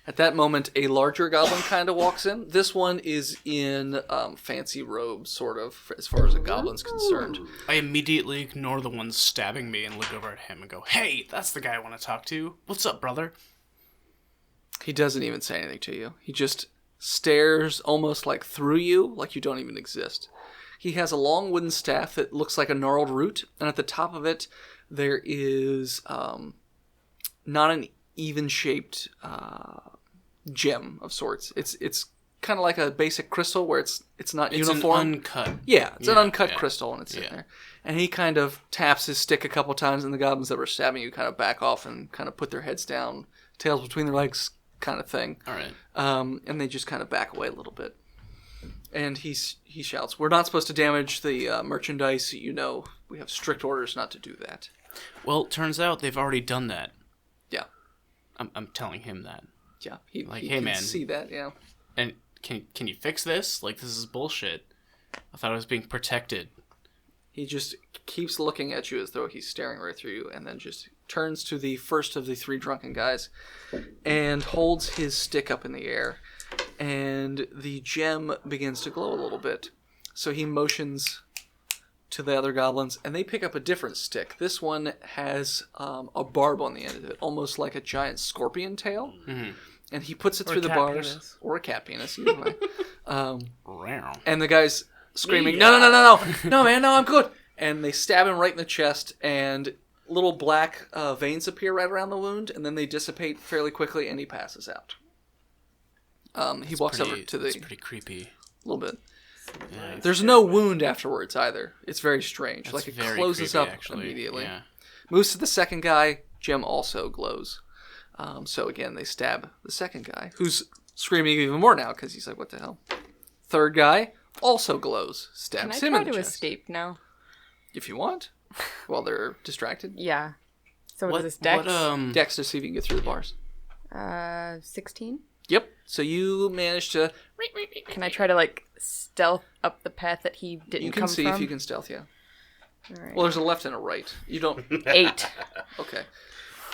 at that moment, a larger goblin kind of walks in. This one is in fancy robes, sort of, as far as a goblin's concerned. I immediately ignore the one stabbing me and look over at him and go, "Hey, that's the guy I want to talk to. What's up, brother?" He doesn't even say anything to you. He just stares almost like through you, like you don't even exist. He has a long wooden staff that looks like a gnarled root, and at the top of it, there is not an even-shaped gem of sorts. It's kind of like a basic crystal where it's not It's uniform. an uncut. Yeah, it's an uncut yeah. crystal, and it's in Yeah. there. And he kind of taps his stick a couple times, and the goblins that were stabbing you kind of back off and kind of put their heads down, tails between their legs kind of thing. All right. And they just kind of back away a little bit. And he shouts, "We're not supposed to damage the merchandise. You know, we have strict orders not to do that." Well, turns out they've already done that. Yeah. I'm telling him that. Yeah. He Like, hey, can man. see that, yeah. And can you fix this? Like, this is bullshit. I thought I was being protected. He just keeps looking at you as though he's staring right through you, and then just turns to the first of the 3 drunken guys and holds his stick up in the air, and the gem begins to glow a little bit. So he motions to the other goblins, and they pick up a different stick. This one has a barb on the end of it, almost like a giant scorpion tail. Mm-hmm. And he puts it through the cat bars. penis. Or a cat penis, either way. Wow. And the guy's screaming, no, man, no, I'm good. And they stab him right in the chest, and little black veins appear right around the wound, and then they dissipate fairly quickly, and he passes out. He walks over to That's the... pretty creepy. little bit. Yeah, There's no wound afterwards either. It's very strange. that's like it very closes creepy, up actually. immediately. Yeah. Moves to the second guy. Gem also glows. So again, they stab the second guy, who's screaming even more now because he's like, "What the hell?" Third guy also glows. Can I Stabs him try in the to chest. escape now? If you want, while they're distracted. Yeah. So what What is this, Dex? Dex to see if you can get through the bars. 16? Yep. So you manage to. Can I try to, like, stealth up the path that he didn't You come can see from? if you can stealth. Yeah. All right. Well, there's a left and a right. You don't. 8. Okay.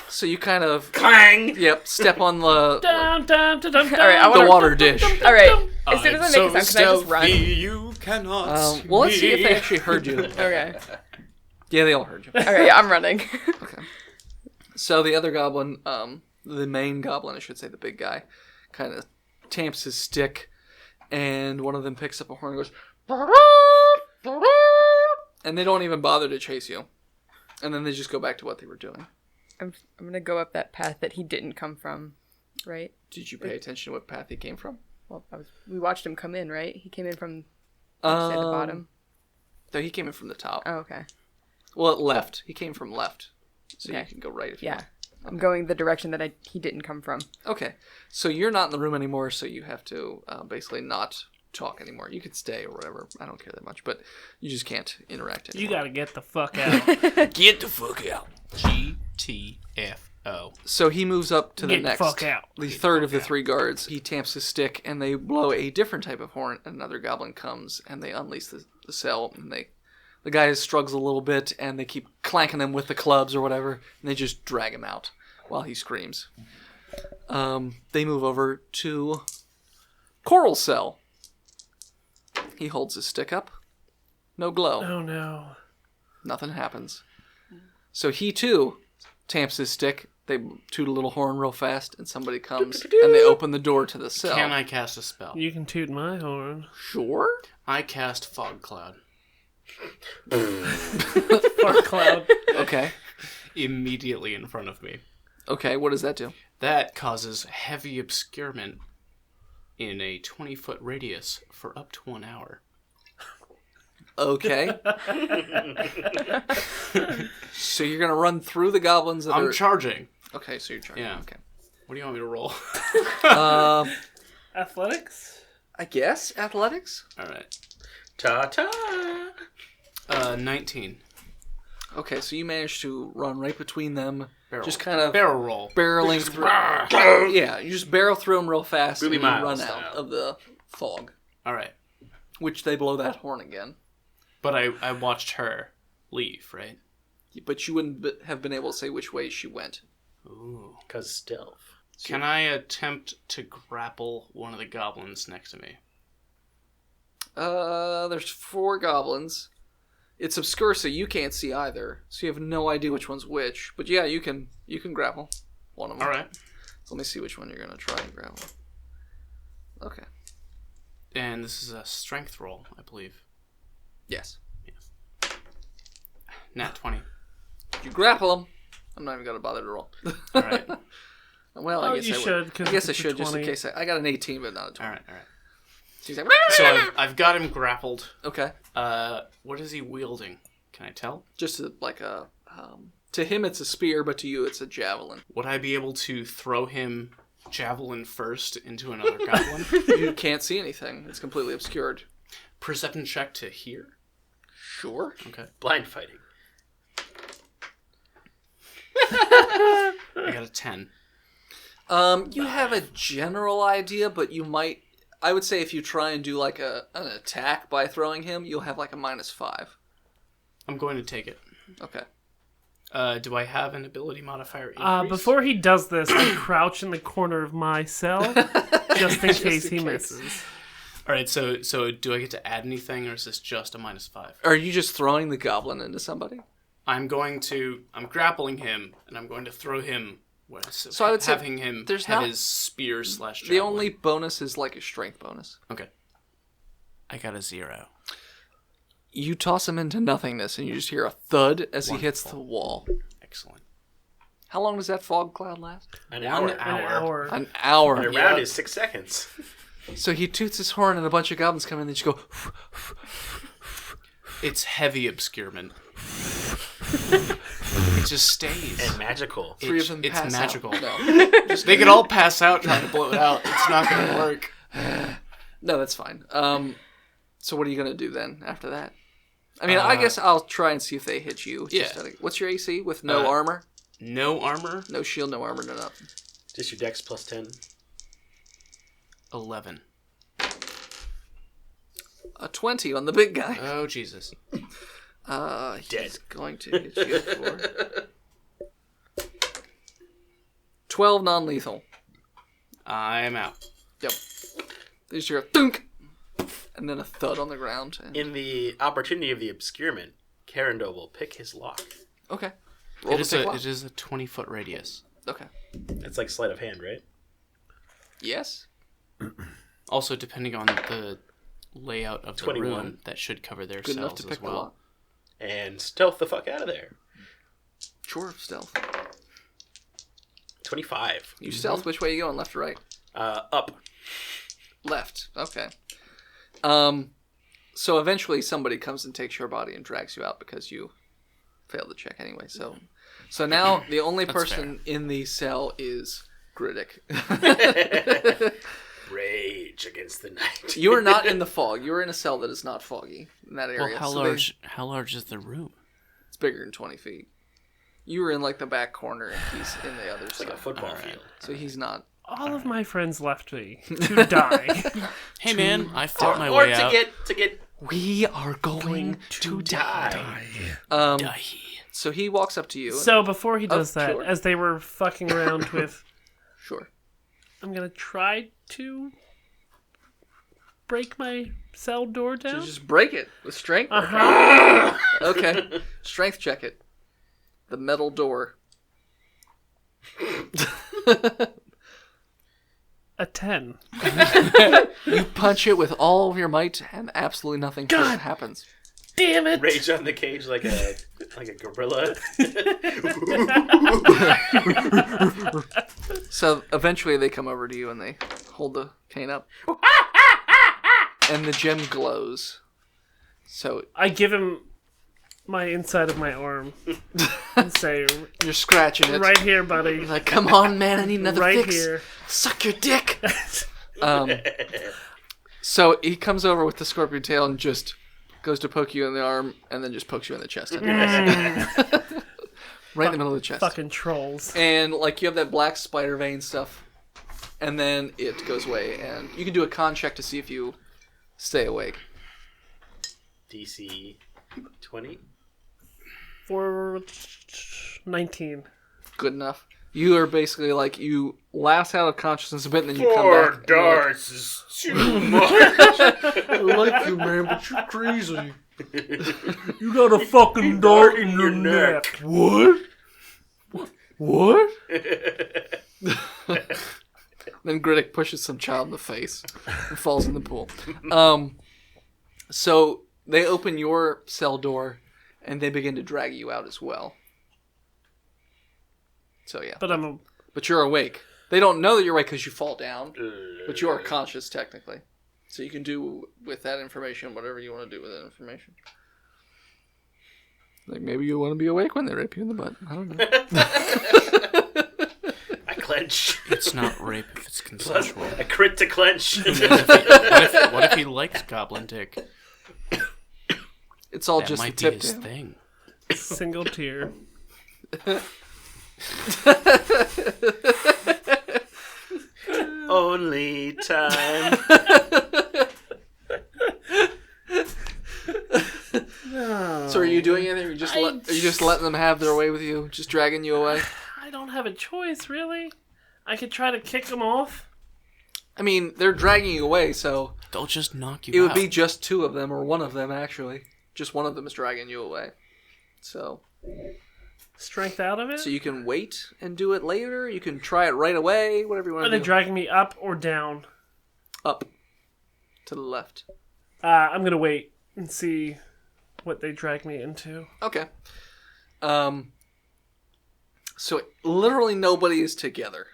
So you kind of Clang! step on the Dum, dum, dum, dum, All right, I the wanna, water dish. All right. As soon as I make a sound, can I just run? You cannot see Well, let's see if me. they actually heard you. Okay. Yeah, they all heard you. All right, yeah, I'm running. Okay. So the other goblin, the main goblin, I should say, the big guy, kind of tamps his stick, and one of them picks up a horn and goes, and they don't even bother to chase you. And then they just go back to what they were doing. I'm gonna go up that path that he didn't come from, right? Did you pay attention to what path he came from? Well, we watched him come in, right? He came in from say the bottom. No, he came in from the top. Oh, okay. Well, left. He came from left. So Okay. you can go right if you Yeah. want. I'm going the direction that he didn't come from. Okay. So you're not in the room anymore, so you have to basically not talk anymore. You could stay or whatever. I don't care that much, but you just can't interact anymore. You gotta get the fuck out. Get the fuck out. GTFO. So he moves up to the Get the next, fuck out. the third of the three guards. He tamps his stick, and they blow a different type of horn. Another goblin comes, and they unleash the cell, and the guy struggles a little bit, and they keep clanking him with the clubs or whatever, and they just drag him out while he screams. They move over to Coral's cell. He holds his stick up. No glow. Oh no. Nothing happens. So he too tamps his stick. They toot a little horn real fast, and somebody comes, and they open the door to the cell. Can I cast a spell? You can toot my horn. Sure. I cast Fog Cloud. Fart cloud. Okay. Immediately in front of me. Okay, what does that do? That causes heavy obscurement in a 20-foot radius for up to 1 hour. Okay. So you're going to run through the goblins that I'm are... charging. Okay, so you're charging. Yeah. Okay. What do you want me to roll? Athletics? I guess athletics? All right. Ta-ta! 19. Okay, so you managed to run right between them. Barrel. Just kind of Barrel roll. barreling through. Yeah, you just barrel through them real fast Billy and you Miles run style. out of the fog, All right. which they blow that horn again. But I watched her leave, right? But you wouldn't have been able to say which way she went. Ooh. Because stealth. Can I attempt to grapple one of the goblins next to me? There's 4 goblins. It's obscure, so you can't see either. So you have no idea which one's which. But yeah, you can grapple one of them. All right. So let me see which one you're gonna try and grapple. Okay. And this is a strength roll, I believe. Yes. Nat 20. You grapple them. I'm not even gonna bother to roll. All right. Well, Oh, I guess you I would. should, 'cause I guess I it's a should just in 20. case I got an 18, but not a 20. All right. She's like, So I've got him grappled. okay. What is he wielding? Can I tell? Just like a. To him, it's a spear, but to you, it's a javelin. Would I be able to throw him javelin first into another goblin? You can't see anything. It's completely obscured. Perception check to here. Sure. Okay. Blind fighting. I got a 10. You have a general idea, but you might. I would say if you try and do like an attack by throwing him, you'll have like a -5. I'm going to take it. Okay. Do I have an ability modifier increase? Before he does this, I crouch in the corner of my cell just in case he misses. All right. So do I get to add anything, or is this just a -5? Are you just throwing the goblin into somebody? I'm grappling him, and I'm going to throw him. So I would say having him there's have not- his spear / javelin. The only bonus is like a strength bonus. Okay. I got a 0. You toss him into nothingness, and you just hear a thud as he hits the wall. Excellent. How long does that fog cloud last? An 1 hour. An hour. hour. An hour. And a round is 6 seconds. So he toots his horn, and a bunch of goblins come in, and they just go. It's heavy obscurement. It just stays. And magical. Three of them It's pass magical. out. No. They could all pass out trying to blow it out. It's not going to work. No, that's fine. So what are you gonna do then after that? I mean, I guess I'll try and see if they hit you. Yeah. What's your AC with no armor? No armor. No shield, no armor, no nothing. Just your dex plus 10. 11. A 20 on the big guy. Oh, Jesus. He's Dead. going to hit you for 12 non-lethal. I'm out. Yep. You just hear a thunk, and then a thud on the ground. And... In the opportunity of the obscurement, Carindel will pick his lock. Okay. It is a 20-foot radius. Okay. It's like sleight of hand, right? Yes. Also, depending on the layout of the 21. room, that should cover their Good enough cells to pick as well. the lock. And stealth the fuck out of there. Sure, stealth. 25. You stealth, which way you going, left or right? Up. Left. Okay. So eventually somebody comes and takes your body and drags you out because you failed the check anyway. So now the only person in the cell is Griddick. Rage against the night. You are not in the fog. You are in a cell that is not foggy in that area. Well, how large is the room? It's bigger than 20 feet. You were in like the back corner and he's in the other It's like cell. a football field. So he's not. All of my friends left me to die. Hey man, I fought my Or way to out. get We are going to die. Die. So he walks up to you. So before he does that, sure. as they were fucking around with, Sure. I'm gonna try to break my cell door So down. just break it with strength? Okay. Strength check it. The metal door. A 10. You punch it with all of your might and absolutely nothing happens. Damn it! rage on the cage like a gorilla. So eventually they come over to you and they hold the cane up. And the gem glows. So I give him my inside of my arm and say, you're scratching it. right here, buddy. Like, come on, man, I need another Right fix. here. Suck your dick. So he comes over with the scorpion tail and just goes to poke you in the arm and then just pokes you in the chest. Right in the middle of the chest. Fucking trolls. And like you have that black spider vein stuff, and then it goes away, and you can do a con check to see if you stay awake. DC 20. For 19. Good enough. You are basically like you last out of consciousness a bit, and then you come back. and you're like, is too much. I like you, man, but you're crazy. You got a fucking dart in your neck. What? What? Then Griddick pushes some child in the face and falls in the pool. So they open your cell door and they begin to drag you out as well. So yeah, but you're awake. They don't know that you're awake because you fall down, but you are conscious technically. So you can do with that information whatever you want to do with that information. Like maybe you want to be awake when they rape you in the butt. I don't know. I clench. It's not rape if it's consensual. I crit to clench. What if he likes goblin dick? It's all That just might the be tip his down. thing. Single tear. Only time. So are you doing anything? Or are you just letting them have their way with you? Just dragging you away? I don't have a choice, really. I could try to kick them off. I mean, they're dragging you away, so They'll just knock you it out. would be just two of them, or one of them, actually. Just one of them is dragging you away. So Strength out of it? you can wait and do it later. You can try it right away, whatever you want Are to they do. dragging me up or down? Up. To the left. I'm gonna wait and see what they drag me into. Okay. So literally nobody is together,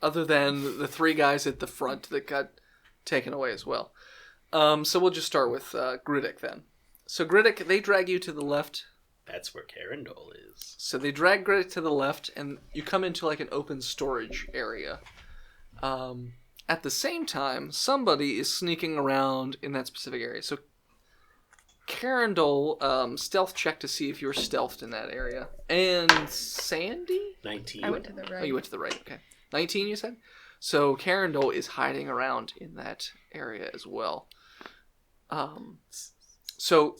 other than the three guys at the front that got taken away as well. So we'll just start with Griddick then. So Griddick, they drag you to the left. That's where Carindel is. So they drag Griddick to the left, and you come into like an open storage area. At the same time, somebody is sneaking around in that specific area. So Carindel, stealth check to see if you're stealthed in that area. And Sandy? 19. I went to the right. Oh, you went to the right. Okay. 19, you said? So Carindel is hiding around in that area as well. So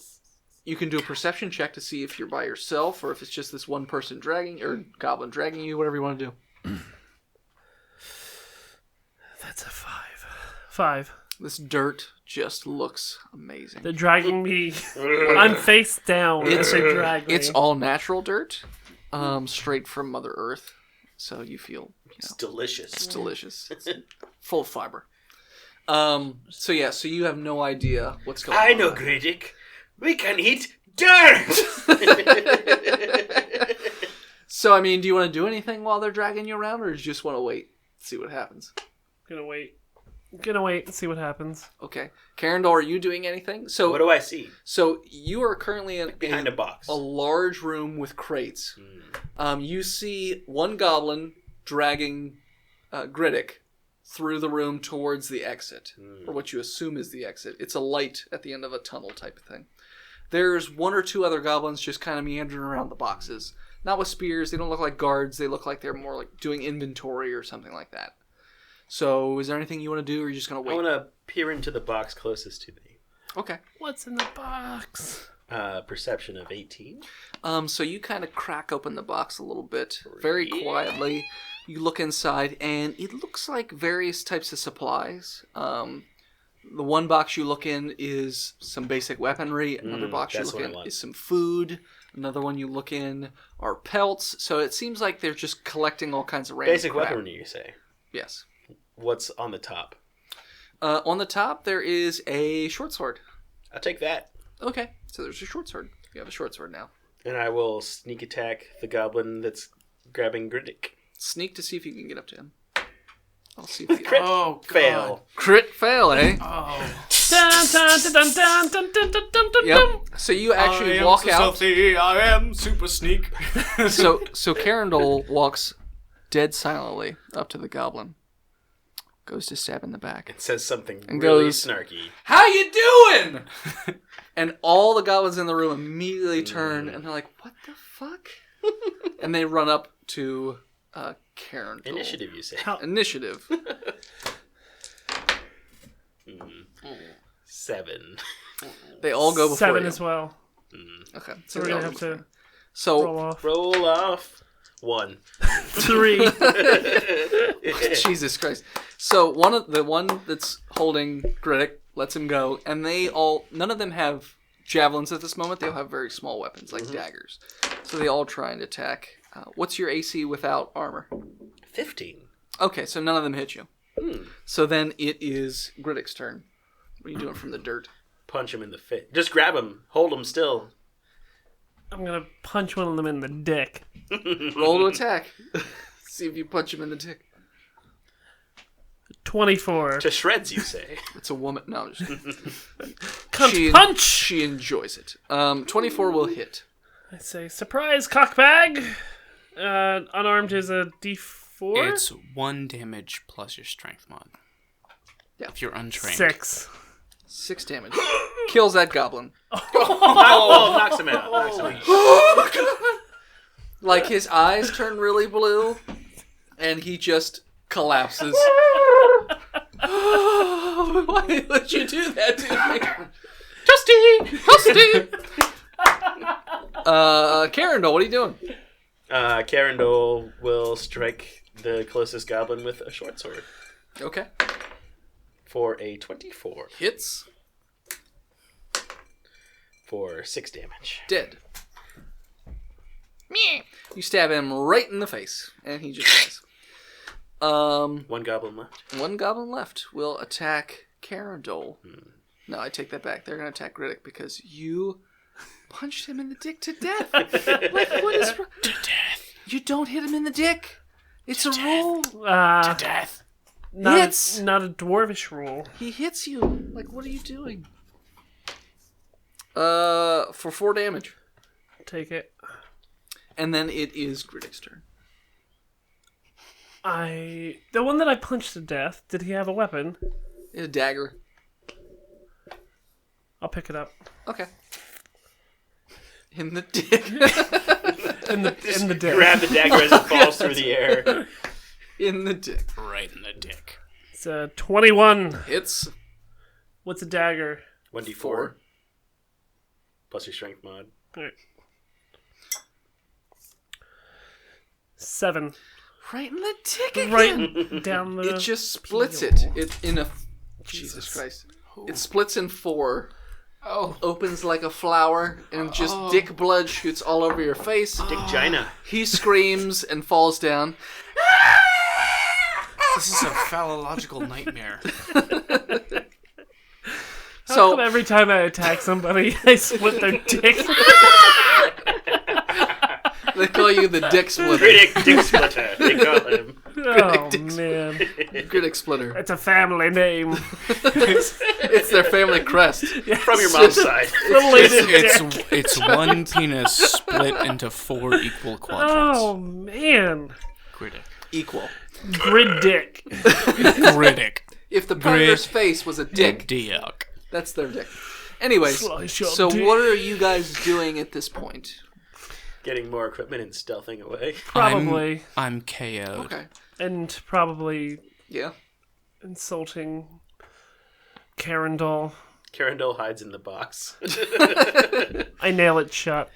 you can do a perception check to see if you're by yourself or if it's just this one person dragging, or goblin dragging you, whatever you want to do. 5. This dirt just looks amazing. They're dragging me. I'm face down. As they drag me. It's all natural dirt, straight from Mother Earth. So you feel It's delicious. it's delicious. It's full of fiber. So you have no idea what's going on. I know, Gradic. We can eat dirt! So, I mean, do you want to do anything while they're dragging you around, or do you just want to wait, see what happens? Gonna wait and see what happens. Okay. Karendor, are you doing anything? So, What do I see? So, you are currently in Behind a box. a large room with crates. You see one goblin dragging Griddick through the room towards the exit, or what you assume is the exit. It's a light at the end of a tunnel type of thing. There's one or two other goblins just kind of meandering around the boxes. Not with spears. They don't look like guards. They look like they're more like doing inventory or something like that. So, is there anything you want to do, or are you just going to I wait? want to peer into the box closest to me. Okay. What's in the box? Perception of 18. So you kind of crack open the box a little bit, very quietly. You look inside, and it looks like various types of supplies. The one box you look in is some basic weaponry. Another box you that's look what I in want. is some food. Another one you look in are pelts. So it seems like they're just collecting all kinds of random Basic crap. weaponry, you say. Yes. What's on the top? On the top, there is a short sword. I'll take that. Okay, so there's a short sword. You have a short sword now. And I will sneak attack the goblin that's grabbing Griddick. Sneak to see if you can get up to him. I'll see if you Crit Oh, God. fail. Crit fail, eh? Dun, dun, dun, dun, dun, dun, dun, dun, dun, dun, Yep. dun. So you actually walk out. I am super sneak. So Karendol walks dead silently up to the goblin. Goes to stab in the back. It says something And really goes- snarky. How you doing? And all the goblins in the room immediately turn and they're like, "What the fuck?" And they run up to Karendol. Initiative, you say. Initiative. 7. They all go before 7 you. as well. Okay. So we're they all gonna go have before to you. So roll off. Roll off. 1. 3. Jesus Christ. So the one that's holding Griddick lets him go, and none of them have javelins at this moment. They all have very small weapons like daggers. So they all try and attack. What's your AC without armor? 15. Okay, so none of them hit you. So then it is Griddick's turn. What are you doing from the dirt? Punch him in the face. Just grab him. Hold him still. I'm gonna punch one of them in the dick. Roll to attack. See if you punch him in the dick. 24. To shreds, you say. It's a woman. No, I'm just Punch! She enjoys it. 24 will hit. I say, surprise, cockbag! Unarmed is a D4? It's 1 damage plus your strength mod. Yeah. If you're untrained. 6. 6 damage. Kills that goblin. Knocks him out. Knocks him out. Like his eyes turn really blue, and he just collapses. Why would you do that to me? Justy! Karendol, what are you doing? Karendol will strike the closest goblin with a short sword Okay. for a 24 Hits. for 6 damage. Dead. You stab him right in the face, and he just dies. One goblin left. One goblin left will attack Karendol. No, I take that back. They're going to attack Griddick because you punched him in the dick to death. Like, what is wrong? To death. You don't hit him in the dick. It's a rule. To death. Hits. Not a dwarvish rule. He hits you. Like, what are you doing? For 4 damage. Take it. And then it is Griddick's turn. The one that I punched to death, did he have a weapon? A dagger. I'll pick it up. Okay. In the dick. In the dick. Grab the dagger as it falls through the air. In the dick. Right in the dick. It's a 21. Hits. What's a dagger? 1d4 plus your strength mod. All right. 7. Right in the dick again. Right down the... It just splits it. It in a Jesus Christ. It splits in 4. Oh. Opens like a flower, and just dick blood shoots all over your face. Dick Gina. He screams and falls down. This is a phallological nightmare. How come every time I attack somebody, I split their dick? They call you the dick splitter. Critic Dick Splitter, they call him. Oh, man. Critic splitter. It's a family name. It's their family crest. From your mom's side. Related dick. It's one penis split into 4 equal quadrants. Oh, man. Critic. Equal. Grid dick. Critic. If the predator's face was a dick, Dick. that's their dick. Anyways, Slice your so dick. what are you guys doing at this point? Getting more equipment and stealthing away. Probably. I'm KO'd. Okay. And probably Yeah. insulting Karen doll. Karen Dole hides in the box. I nail it shut.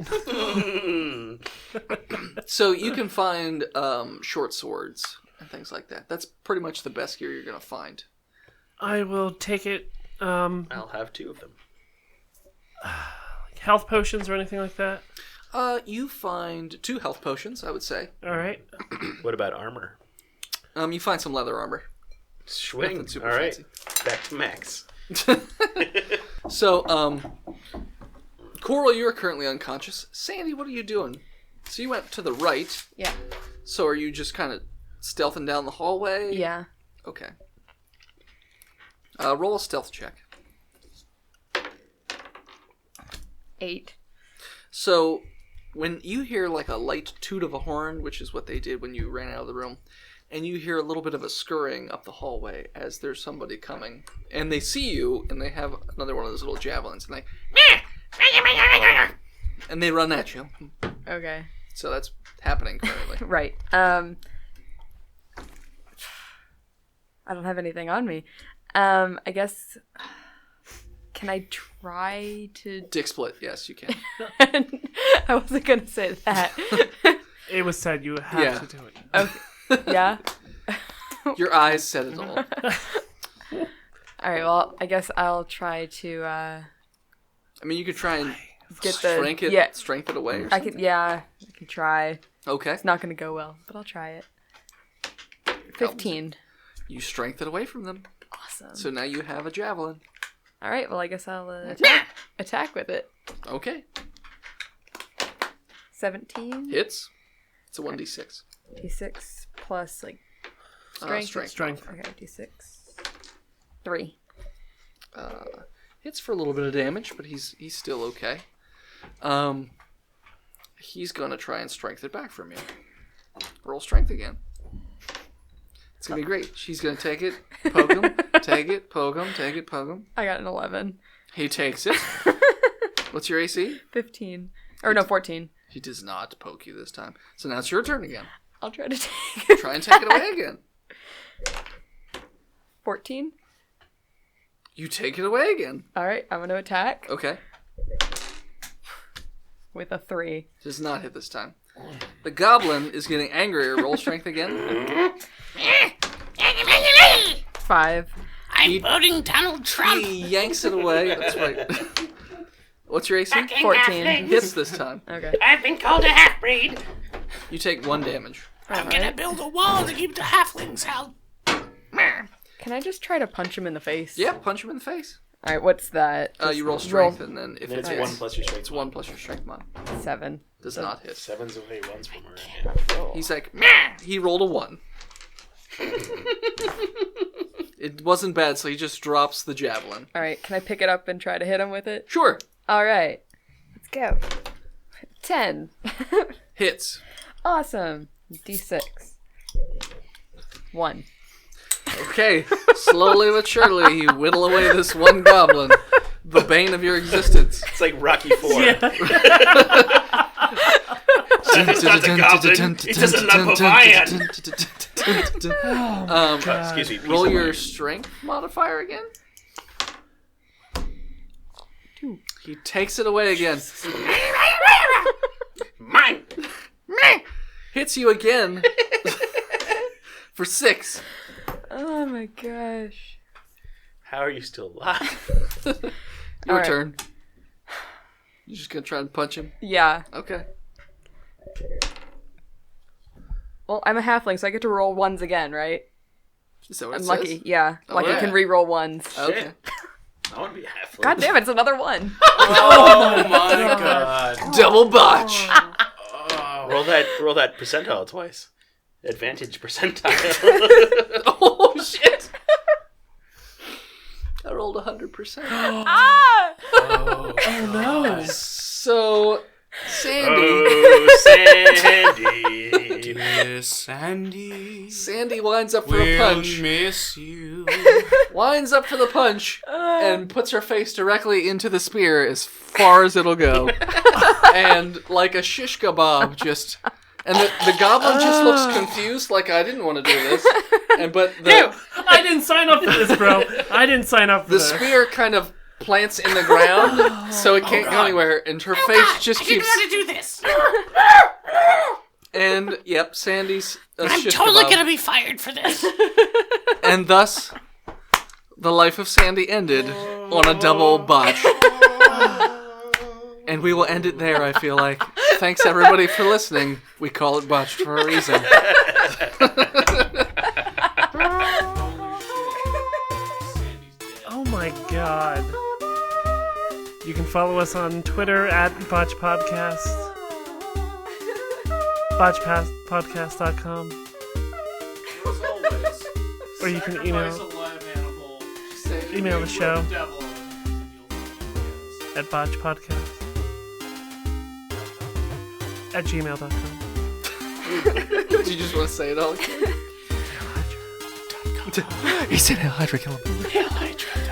So you can find short swords and things like that. That's pretty much the best gear you're going to find. I will take it. I'll have 2 of them. Health potions or anything like that? You find 2 health potions, I would say. Alright. What about armor? You find some leather armor. Swing. Nothing super All right. fancy. Back to Max. So, Coral, you're currently unconscious. Sandy, what are you doing? So you went to the right. Yeah. So are you just kind of stealthing down the hallway? Yeah. Okay. Roll a stealth check. 8. So, when you hear like a light toot of a horn, which is what they did when you ran out of the room, and you hear a little bit of a scurrying up the hallway as there's somebody coming, and they see you, and they have another one of those little javelins, and they run at you. Okay. So that's happening currently. Right. I don't have anything on me. I guess. Can I try to? Dick split. Yes, you can. I wasn't gonna say that. It was said you have Yeah. to do it. Okay. Yeah. Your eyes said it all. All right. Well, I guess I'll try to I mean, you could try and get the. strength it away. Or I something. can. Yeah. I can try. Okay. It's not gonna go well, but I'll try it. 15. You strength it away from them. Awesome. So now you have a javelin. All right. Well, I guess I'll attack with it. Okay. 17. Hits. It's a 1d6. D6 plus like strength. Strength. Okay. D6. 3. Hits for a little bit of damage, but he's still okay. He's gonna try and strength it back from you. Roll strength again. It's gonna be great. She's gonna take it, poke him, take it, poke him, take it, poke him. I got an 11. He takes it. What's your AC? 15. Or no, 14. He does not poke you this time. So now it's your turn again. I'll try to take it. Try and take it away again. 14. You take it away again. All right. I'm going to attack Okay. with a 3. Does not hit this time. The goblin is getting angrier. Roll strength again. 5. I'm voting Donald Trump. He yanks it away. That's right. What's your AC? Fucking 14. halflings. Hits this time. Okay. I've been called a half-breed. You take 1 damage. I'm gonna build a wall to keep the halflings out. Can I just try to punch him in the face? Yeah, punch him in the face. All right. What's that? You roll strength, and then if And it's it's hits, 1 plus your strength. it's 1 plus your strength mod. 7. Does not hit. 7's away, 1's from her. He's like, meh. He rolled a 1. It wasn't bad, so he just drops the javelin. All right. Can I pick it up and try to hit him with it? Sure. All right. Let's go. 10. Hits. Awesome. D6. 1. Okay. Slowly but surely, you whittle away this one goblin. The bane of your existence. It's like Rocky 4. It's not a goblin. It's just an Napoleon. Excuse me. Roll your strength modifier again. 2. He takes it away again. Mine. Hits you again. For 6. Oh my gosh. How are you still alive? Your Alright. turn. You just gonna try and punch him? Yeah. Okay. Well, I'm a halfling, so I get to roll ones again, right? Is that what I'm it lucky. says? Yeah. Lucky yeah. can re-roll ones. Okay. Shit. I want to be a halfling. God damn it, it's another one. Oh my god. Double botch. Roll that percentile twice. Advantage percentile. Oh shit! I rolled 100%. Ah! Oh No. So, Sandy. Oh, Sandy. Dear Sandy, Sandy winds up for a we'll punch. miss you. Winds up for the punch and puts her face directly into the spear as far as it'll go. And like a shish kebab, just. And the goblin just looks confused, like I didn't want to do this. But I didn't sign up for this, bro. I didn't sign up for the this. spear kind of plants in the ground, so it can't go anywhere, and her face just I didn't keeps. want to do this. And yep, Sandy's. A I'm shish totally kebab. gonna be fired for this. And thus, the life of Sandy ended on a double botch. And we will end it there, I feel like. Thanks, everybody, for listening. We call it Botched for a reason. Oh my god. You can follow us on Twitter at Botch Podcast. BotchPodcast.com. Or you can email the show at botchpodcast at gmail.com. Do you just want to say it all again? He said, Hail Hydra, kill him. Hail Hydra.